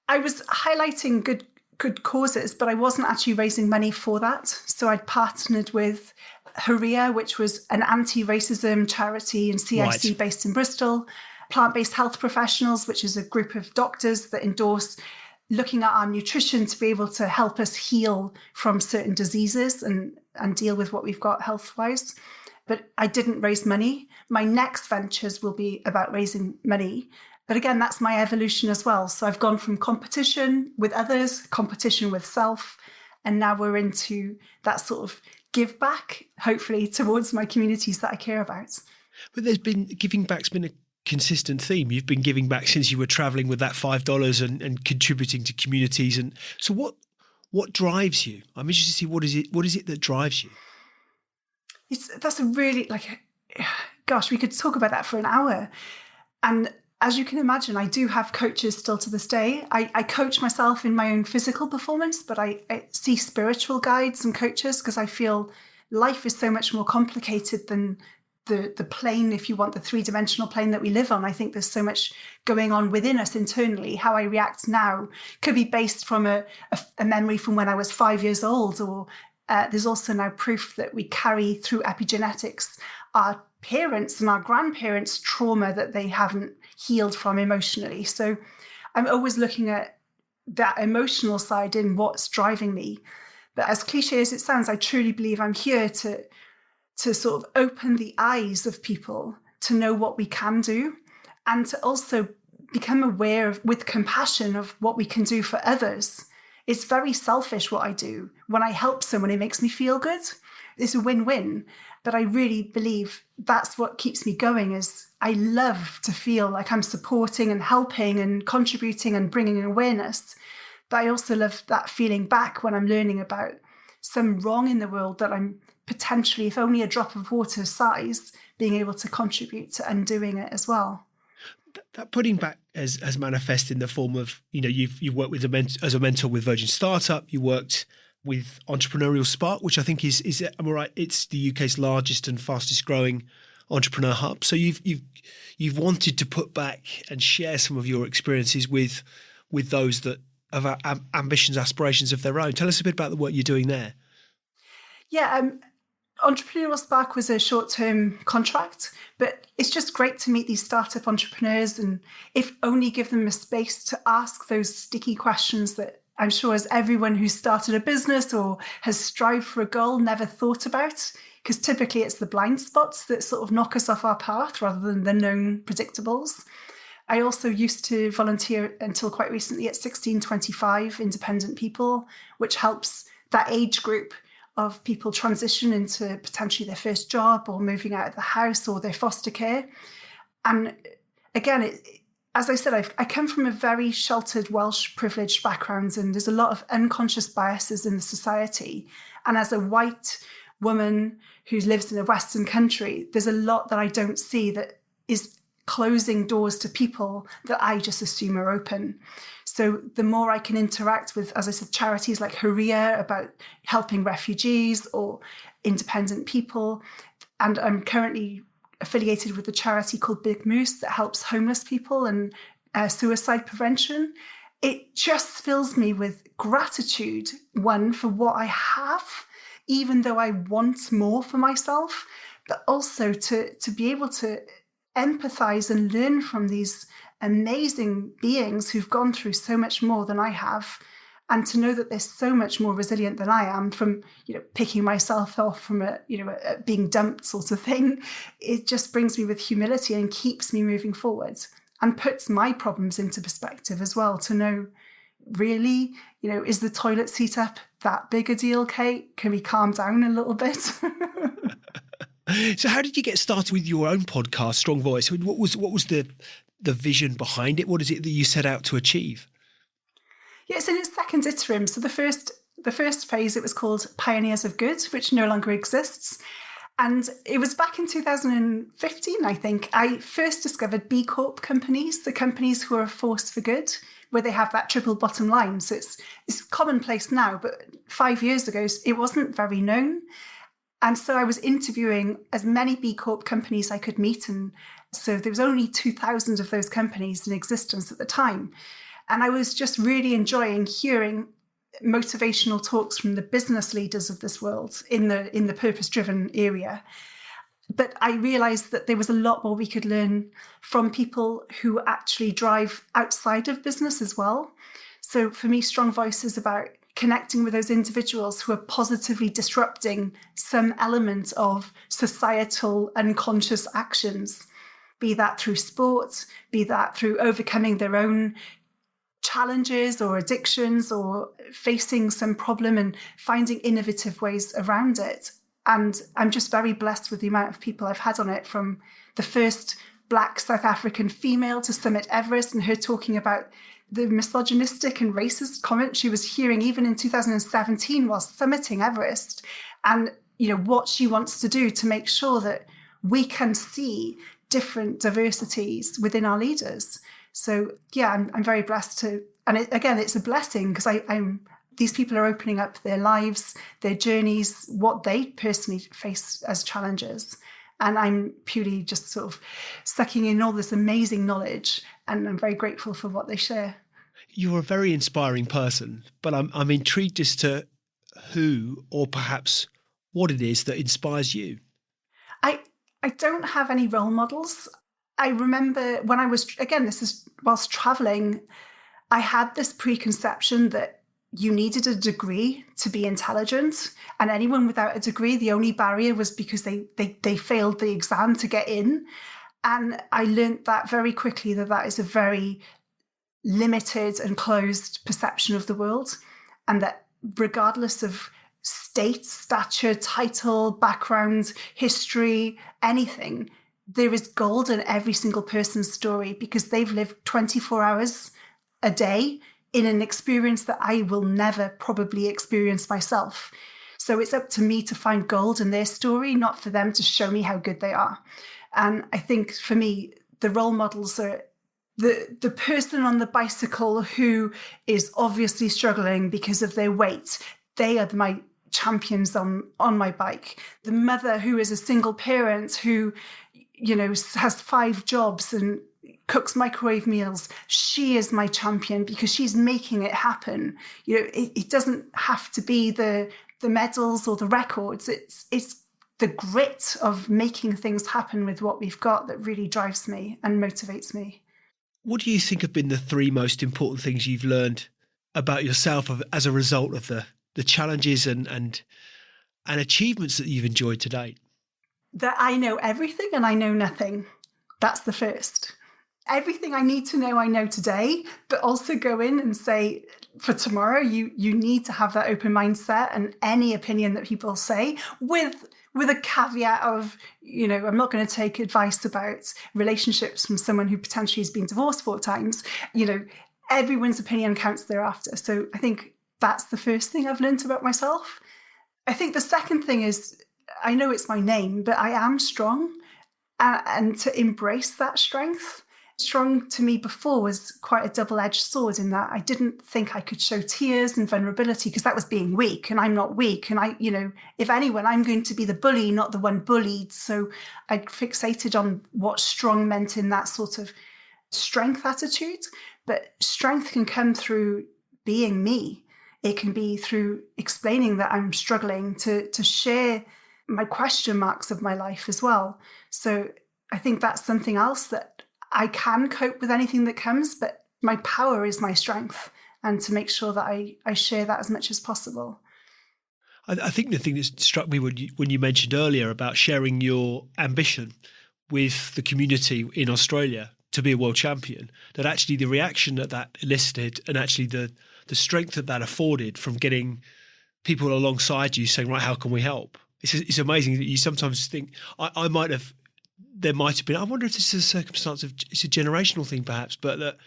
I was highlighting good causes, but I wasn't actually raising money for that. So I'd partnered with Horea, which was an anti-racism charity and CIC based in Bristol, Plant-Based Health Professionals, which is a group of doctors that endorse looking at our nutrition to be able to help us heal from certain diseases and deal with what we've got health-wise. But I didn't raise money. My next ventures will be about raising money. But again, that's my evolution as well. So I've gone from competition with others, competition with self, and now we're into that sort of give back, hopefully, towards my communities that I care about. But giving back's been a consistent theme. You've been giving back since you were traveling with that $5 and contributing to communities. And so what drives you? I'm interested to see what is it that drives you? That's a really, gosh, we could talk about that for an hour. And as you can imagine, I do have coaches still to this day. I coach myself in my own physical performance, but I see spiritual guides and coaches because I feel life is so much more complicated than the plane, if you want, the three-dimensional plane that we live on. I think there's so much going on within us internally. How I react now could be based from a memory from when I was 5 years old, or there's also now proof that we carry through epigenetics our parents and our grandparents' trauma that they haven't healed from emotionally. So I'm always looking at that emotional side in what's driving me. But as cliche as it sounds, I truly believe I'm here to sort of open the eyes of people to know what we can do, and to also become aware of, with compassion, of what we can do for others. It's very selfish what I do. When I help someone, it makes me feel good. It's a win-win. But I really believe that's what keeps me going, is I love to feel like I'm supporting and helping and contributing and bringing awareness. But I also love that feeling back when I'm learning about some wrong in the world that I'm potentially, if only a drop of water size, being able to contribute to undoing it as well. That putting back as manifest in the form of, you've worked with as a mentor with Virgin Startup, you worked with Entrepreneurial Spark, which I think is am I right? It's the UK's largest and fastest growing entrepreneur hub. So you've wanted to put back and share some of your experiences with those that have ambitions, aspirations of their own. Tell us a bit about the work you're doing there. Yeah, Entrepreneurial Spark was a short-term contract, but it's just great to meet these startup entrepreneurs, and if only give them a space to ask those sticky questions that I'm sure as everyone who's started a business or has strived for a goal never thought about, because typically it's the blind spots that sort of knock us off our path rather than the known predictables. I also used to volunteer until quite recently at 1625 Independent People, which helps that age group of people transition into potentially their first job or moving out of the house or their foster care. And again, as I said, I come from a very sheltered Welsh privileged background, and there's a lot of unconscious biases in the society. And as a white woman who lives in a Western country, there's a lot that I don't see that is closing doors to people that I just assume are open. So the more I can interact with, as I said, charities like Huria about helping refugees or independent people, and I'm currently affiliated with a charity called Big Moose that helps homeless people and suicide prevention, it just fills me with gratitude, one, for what I have, even though I want more for myself, but also to be able to empathize and learn from these amazing beings who've gone through so much more than I have, and to know that they're so much more resilient than I am, from picking myself off from a being dumped sort of thing. It just brings me with humility and keeps me moving forward, and puts my problems into perspective as well, to know, really, is the toilet seat up that big a deal, Kate? Can we calm down a little bit? So how did you get started with your own podcast, Strong Voice? What was the vision behind it? What is it that you set out to achieve? Yeah, it's in its second iterim. So the first phase, it was called Pioneers of Good, which no longer exists. And it was back in 2015, I think, I first discovered B Corp companies, the companies who are a force for good, where they have that triple bottom line. So it's commonplace now, but 5 years ago, it wasn't very known. And so I was interviewing as many B Corp companies I could meet. And so there was only 2,000 of those companies in existence at the time. And I was just really enjoying hearing motivational talks from the business leaders of this world in the purpose-driven area. But I realized that there was a lot more we could learn from people who actually drive outside of business as well. So for me, Strong Voice is about connecting with those individuals who are positively disrupting some element of societal unconscious actions, be that through sport, be that through overcoming their own challenges or addictions, or facing some problem and finding innovative ways around it. And I'm just very blessed with the amount of people I've had on it, from the first Black South African female to summit Everest, and her talking about the misogynistic and racist comments she was hearing even in 2017 while summiting Everest, and what she wants to do to make sure that we can see different diversities within our leaders. So yeah, I'm very blessed to, and it's a blessing, because these people are opening up their lives, their journeys, what they personally face as challenges. And I'm purely just sort of sucking in all this amazing knowledge, and I'm very grateful for what they share. You're a very inspiring person, but I'm intrigued as to who or perhaps what it is that inspires you. I don't have any role models. I remember when I was, again, this is whilst traveling, I had this preconception that you needed a degree to be intelligent. And anyone without a degree, the only barrier was because they failed the exam to get in. And I learned that very quickly, that is a very limited and closed perception of the world. And that regardless of state, stature, title, background, history, anything, there is gold in every single person's story because they've lived 24 hours a day in an experience that I will never probably experience myself. So it's up to me to find gold in their story, not for them to show me how good they are. And I think for me, the role models are the person on the bicycle who is obviously struggling because of their weight. They are my champions on my bike. The mother who is a single parent who, has 5 jobs and cooks microwave meals. She is my champion because she's making it happen. It doesn't have to be the medals or the records. It's the grit of making things happen with what we've got that really drives me and motivates me. What do you think have been the 3 most important things you've learned about yourself as a result of the challenges and achievements that you've enjoyed to date? That I know everything and I know nothing. That's the first. Everything I need to know, I know today, but also go in and say, for tomorrow, you need to have that open mindset, and any opinion that people say with a caveat of, I'm not going to take advice about relationships from someone who potentially has been divorced 4 times. Everyone's opinion counts thereafter. So I think that's the first thing I've learned about myself. I think the second thing is, I know it's my name, but I am strong, and to embrace that strength. Strong to me before was quite a double-edged sword in that I didn't think I could show tears and vulnerability because that was being weak, and I'm not weak. And if anyone, I'm going to be the bully, not the one bullied. So I fixated on what strong meant in that sort of strength attitude. But strength can come through being me. It can be through explaining that I'm struggling, to share my question marks of my life as well. So I think that's something else, that I can cope with anything that comes, but my power is my strength, and to make sure that I share that as much as possible. I think the thing that struck me when you mentioned earlier about sharing your ambition with the community in Australia to be a world champion, that actually the reaction that elicited, and actually the strength that afforded from getting people alongside you saying, right, how can we help? It's amazing that you sometimes think, there might have been, I wonder if this is a circumstance of, it's a generational thing perhaps, but that,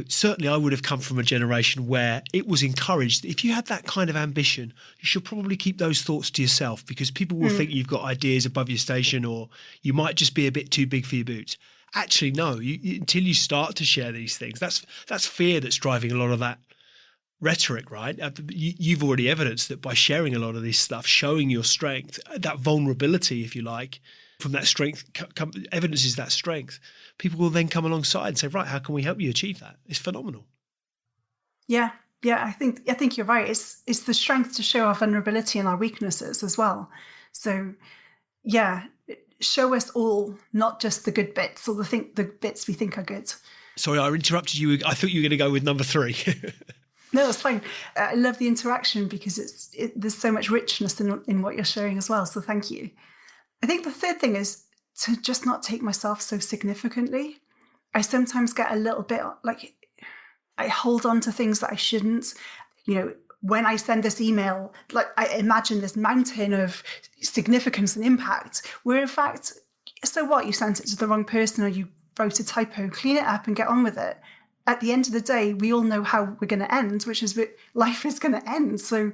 certainly I would have come from a generation where it was encouraged. If you had that kind of ambition, you should probably keep those thoughts to yourself, because people will think you've got ideas above your station, or you might just be a bit too big for your boots. Actually, no, until you start to share these things, that's fear that's driving a lot of that rhetoric, right? You've already evidenced that by sharing a lot of this stuff, showing your strength, that vulnerability, if you like, from that strength, evidence is that strength. People will then come alongside and say, right, how can we help you achieve that? It's phenomenal. Yeah, I think you're right. It's the strength to show our vulnerability and our weaknesses as well. So, yeah, show us all, not just the good bits or the bits we think are good. Sorry, I interrupted you. I thought you were going to go with number 3. No, it's fine. I love the interaction because there's so much richness in what you're sharing as well. So thank you. I think the third thing is to just not take myself so significantly. I sometimes get a little bit like I hold on to things that I shouldn't. When I send this email, like I imagine this mountain of significance and impact, where in fact, so what? You sent it to the wrong person, or you wrote a typo, clean it up and get on with it. At the end of the day, we all know how we're going to end, which is that life is going to end. So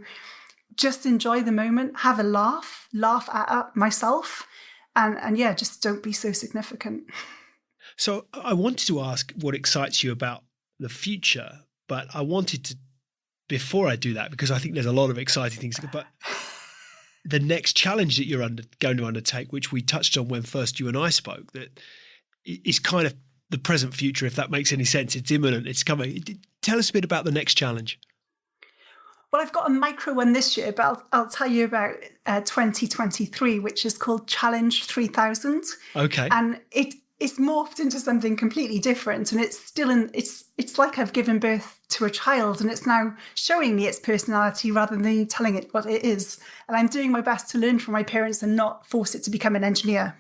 just enjoy the moment, have a laugh at myself, and yeah, just don't be so significant. So I wanted to ask what excites you about the future, but I wanted to, before I do that, because I think there's a lot of exciting things, but the next challenge that you're going to undertake, which we touched on when first you and I spoke, that is kind of the present future, if that makes any sense. It's imminent. It's coming. Tell us a bit about the next challenge. Well, I've got a micro one this year, but I'll tell you about 2023, which is called Challenge 3000. Okay. And it's morphed into something completely different. And it's still it's like I've given birth to a child, and it's now showing me its personality rather than telling it what it is. And I'm doing my best to learn from my parents and not force it to become an engineer.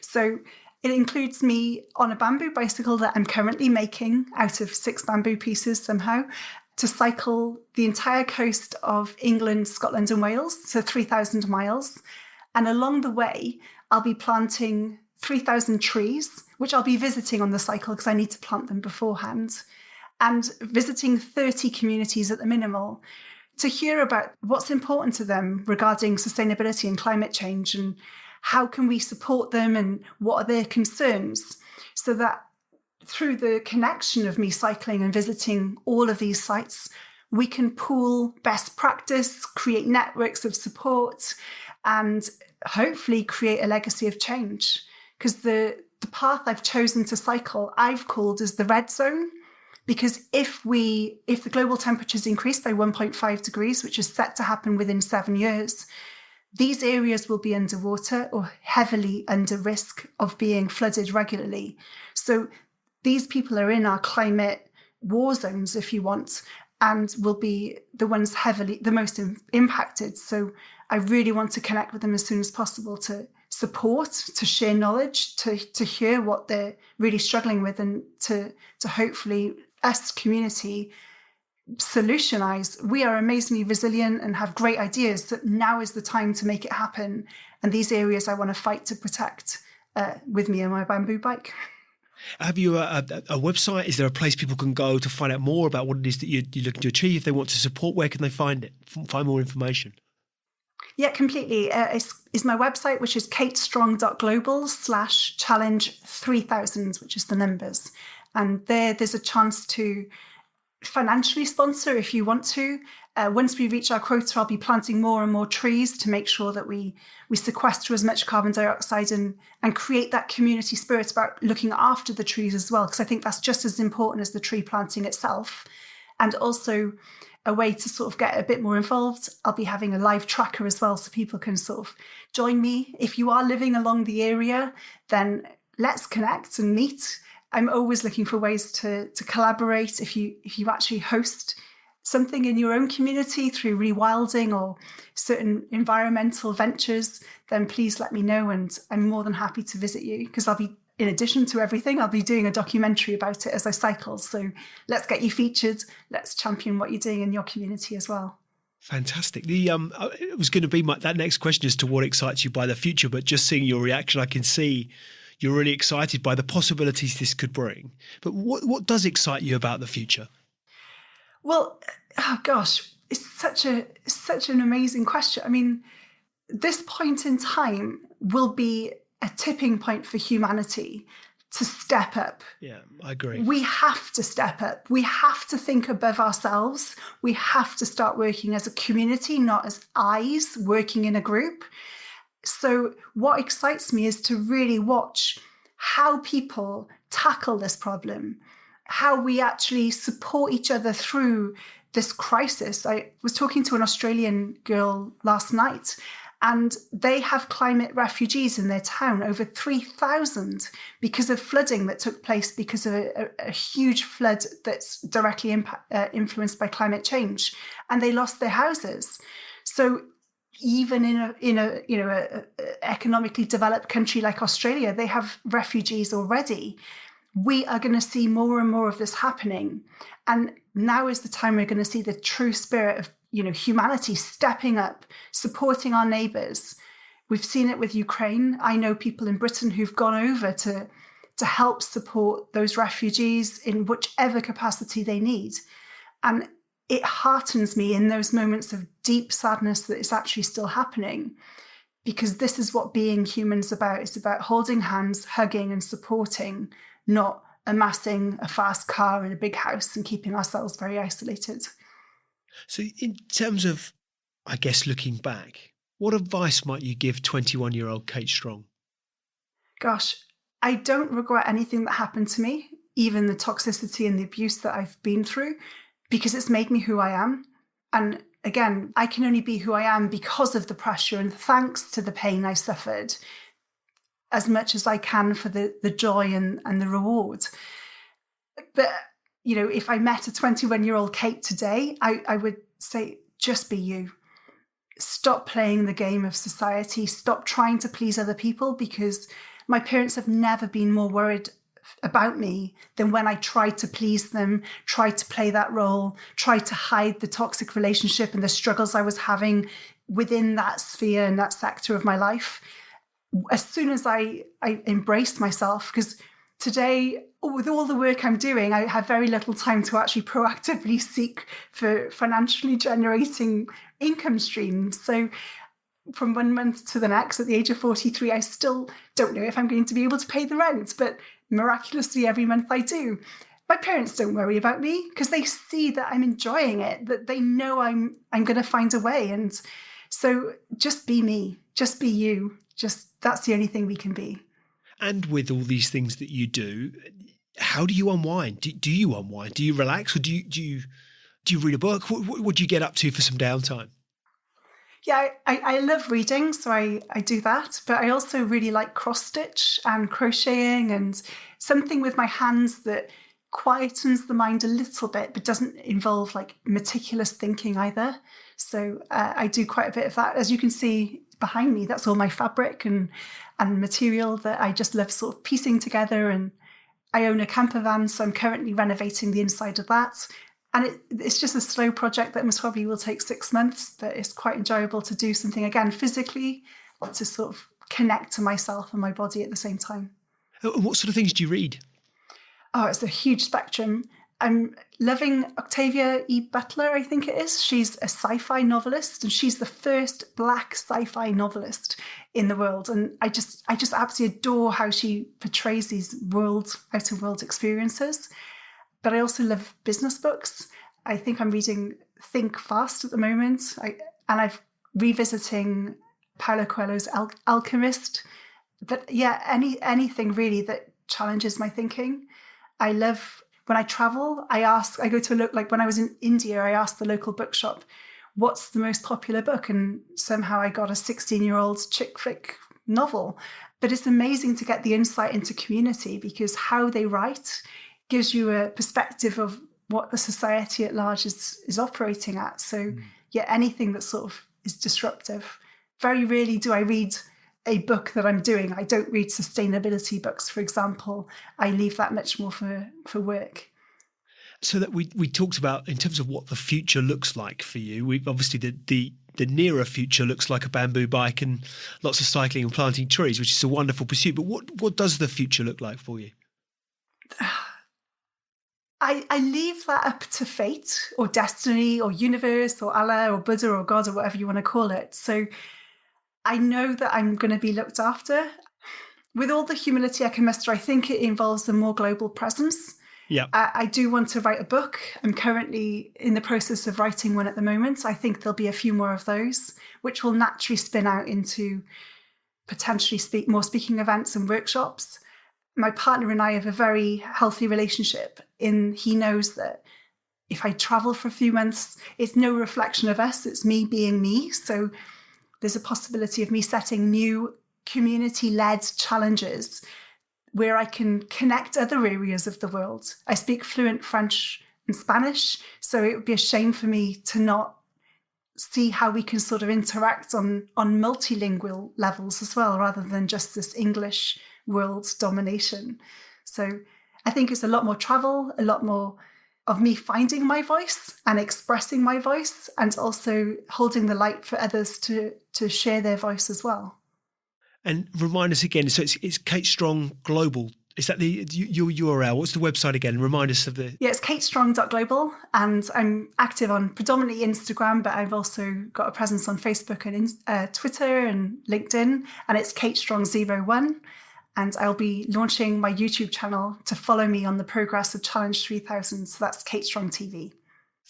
So it includes me on a bamboo bicycle that I'm currently making out of 6 bamboo pieces somehow, to cycle the entire coast of England, Scotland and Wales, so 3,000 miles. And along the way, I'll be planting 3,000 trees, which I'll be visiting on the cycle because I need to plant them beforehand, and visiting 30 communities at the minimal to hear about what's important to them regarding sustainability and climate change, and how can we support them and what are their concerns, so that through the connection of me cycling and visiting all of these sites, we can pool best practice, create networks of support, and hopefully create a legacy of change. Because the path I've chosen to cycle, I've called as the red zone. Because if the global temperatures increase by 1.5 degrees, which is set to happen within 7 years, these areas will be underwater or heavily under risk of being flooded regularly. So these people are in our climate war zones, if you want, and will be the ones the most impacted. So I really want to connect with them as soon as possible to support, to share knowledge, to hear what they're really struggling with, and to hopefully us community solutionize. We are amazingly resilient and have great ideas, that now is the time to make it happen. And these areas I want to fight to protect with me and my bamboo bike. Have you a website? Is there a place people can go to find out more about what it is that you're looking to achieve? If they want to support, where can they find it? Find more information? Yeah, completely. Is my website, which is katestrong.global/challenge3000, which is the numbers. And there's a chance to financially sponsor if you want to. Once we reach our quota, I'll be planting more and more trees to make sure that we sequester as much carbon dioxide and create that community spirit about looking after the trees as well, because I think that's just as important as the tree planting itself. And also a way to sort of get a bit more involved. I'll be having a live tracker as well, so people can sort of join me. If you are living along the area, then let's connect and meet. I'm always looking for ways to collaborate. If you actually host something in your own community through rewilding or certain environmental ventures, then please let me know, and I'm more than happy to visit you, because I'll be, in addition to everything, I'll be doing a documentary about it as I cycle. So let's get you featured. Let's champion what you're doing in your community as well. Fantastic. It was going to be that next question as to what excites you by the future, but just seeing your reaction, I can see you're really excited by the possibilities this could bring. But what does excite you about the future? Well, oh gosh, it's such an amazing question. I mean, this point in time will be a tipping point for humanity to step up. Yeah, I agree. We have to step up. We have to think above ourselves. We have to start working as a community, not as eyes working in a group. So what excites me is to really watch how people tackle this problem, how we actually support each other through this crisis. I was talking to an Australian girl last night, and they have climate refugees in their town, over 3,000, because of flooding that took place because of a huge flood that's directly influenced by climate change, and they lost their houses. So even in a economically developed country like Australia, they have refugees already. We are going to see more and more of this happening, and now is the time we're going to see the true spirit of humanity stepping up, supporting our neighbours. We've seen it with Ukraine. I know people in Britain who've gone over to help support those refugees in whichever capacity they need. And it heartens me in those moments of deep sadness that it's actually still happening, because this is what being human's about. It's about holding hands, hugging and supporting, not amassing a fast car and a big house and keeping ourselves very isolated. So in terms of, I guess, looking back, What advice might you give 21-year-old Kate Strong? Gosh, I don't regret anything that happened to me, even the toxicity and the abuse that I've been through, because it's made me who I am. And again, I can only be who I am because of the pressure and thanks to the pain I suffered, as much as I can for the joy and the reward. But, if I met a 21-year-old Kate today, I would say, just be you. Stop playing the game of society. Stop trying to please other people, because my parents have never been more worried about me than when I tried to please them, tried to play that role, tried to hide the toxic relationship and the struggles I was having within that sphere and that sector of my life. As soon as I embraced myself, because today, with all the work I'm doing, I have very little time to actually proactively seek for financially generating income streams. So from 1 month to the next, at the age of 43, I still don't know if I'm going to be able to pay the rent, but miraculously every month I do. My parents don't worry about me because they see that I'm enjoying it, that they know I'm going to find a way. And so just be me, just be you. That's the only thing we can be. And with all these things that you do, how do you unwind? Do you unwind? Do you relax, or do you read a book? What do you get up to for some downtime? Yeah, I love reading, so I do that. But I also really like cross stitch and crocheting and something with my hands that quietens the mind a little bit, but doesn't involve like meticulous thinking either. So I do quite a bit of that. As you can see behind me, that's all my fabric and material that I just love sort of piecing together. And I own a camper van, so I'm currently renovating the inside of that. And it's just a slow project that most probably will take 6 months, but it's quite enjoyable to do something, again, physically, to sort of connect to myself and my body at the same time. What sort of things do you read? Oh, it's a huge spectrum. I'm loving Octavia E. Butler, I think it is. She's a sci-fi novelist, and she's the first Black sci-fi novelist in the world. And I just absolutely adore how she portrays these outer world experiences. But I also love business books. I think I'm reading Think Fast at the moment. I'm revisiting Paulo Coelho's Alchemist. But yeah, anything really that challenges my thinking. I love, when I travel, I go to look, like when I was in India, I asked the local bookshop, what's the most popular book? And somehow I got a 16-year-old chick flick novel. But it's amazing to get the insight into community, because how they write gives you a perspective of what the society at large is operating at. So yeah, anything that sort of is disruptive. Very rarely do I read a book that I'm doing. I don't read sustainability books, for example. I leave that much more for work. So that we talked about, in terms of what the future looks like for you, we've obviously the nearer future looks like a bamboo bike and lots of cycling and planting trees, which is a wonderful pursuit. But what does the future look like for you? I leave that up to fate or destiny or universe or Allah or Buddha or God or whatever you want to call it. So I know that I'm going to be looked after. With all the humility I can muster, I think it involves a more global presence. Yeah, I do want to write a book. I'm currently in the process of writing one at the moment. I think there'll be a few more of those, which will naturally spin out into potentially more speaking events and workshops. My partner and I have a very healthy relationship. He knows that if I travel for a few months, it's no reflection of us, it's me being me. So there's a possibility of me setting new community-led challenges where I can connect other areas of the world. I speak fluent French and Spanish, so it would be a shame for me to not see how we can sort of interact on multilingual levels as well, rather than just this English world domination. So I think it's a lot more travel, a lot more of me finding my voice and expressing my voice, and also holding the light for others to share their voice as well. And remind us again, so it's Kate Strong Global. Is that your URL? What's the website again? Remind us of the... Yeah, it's katestrong.global, and I'm active on predominantly Instagram, but I've also got a presence on Facebook and Twitter and LinkedIn, and it's katestrong01. And I'll be launching my YouTube channel to follow me on the progress of Challenge 3000. So that's Kate Strong TV.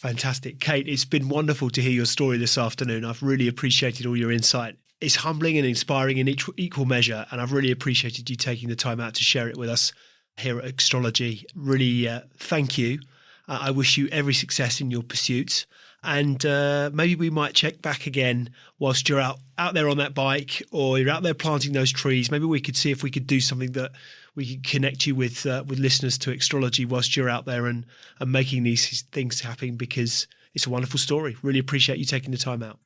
Fantastic. Kate, it's been wonderful to hear your story this afternoon. I've really appreciated all your insight. It's humbling and inspiring in equal measure, and I've really appreciated you taking the time out to share it with us here at Astrology. Really, thank you. I wish you every success in your pursuits, and maybe we might check back again whilst you're out there on that bike, or you're out there planting those trees. Maybe we could see if we could do something that we could connect you with listeners to Astrology whilst you're out there and making these things happen, because it's a wonderful story. Really appreciate you taking the time out.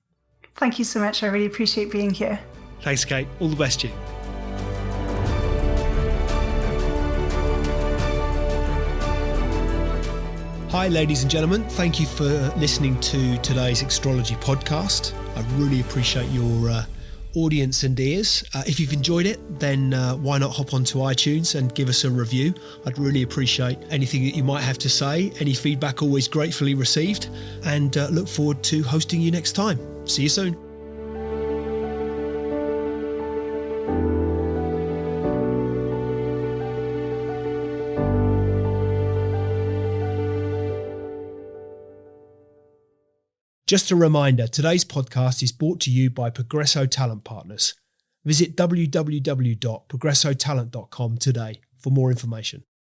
Thank you so much. I really appreciate being here. Thanks, Kate. All the best to you. Hi, ladies and gentlemen. Thank you for listening to today's Astrology podcast. I really appreciate your audience and ears. If you've enjoyed it, then why not hop onto iTunes and give us a review? I'd really appreciate anything that you might have to say. Any feedback always gratefully received, and look forward to hosting you next time. See you soon. Just a reminder, today's podcast is brought to you by Progresso Talent Partners. Visit www.progressotalent.com today for more information.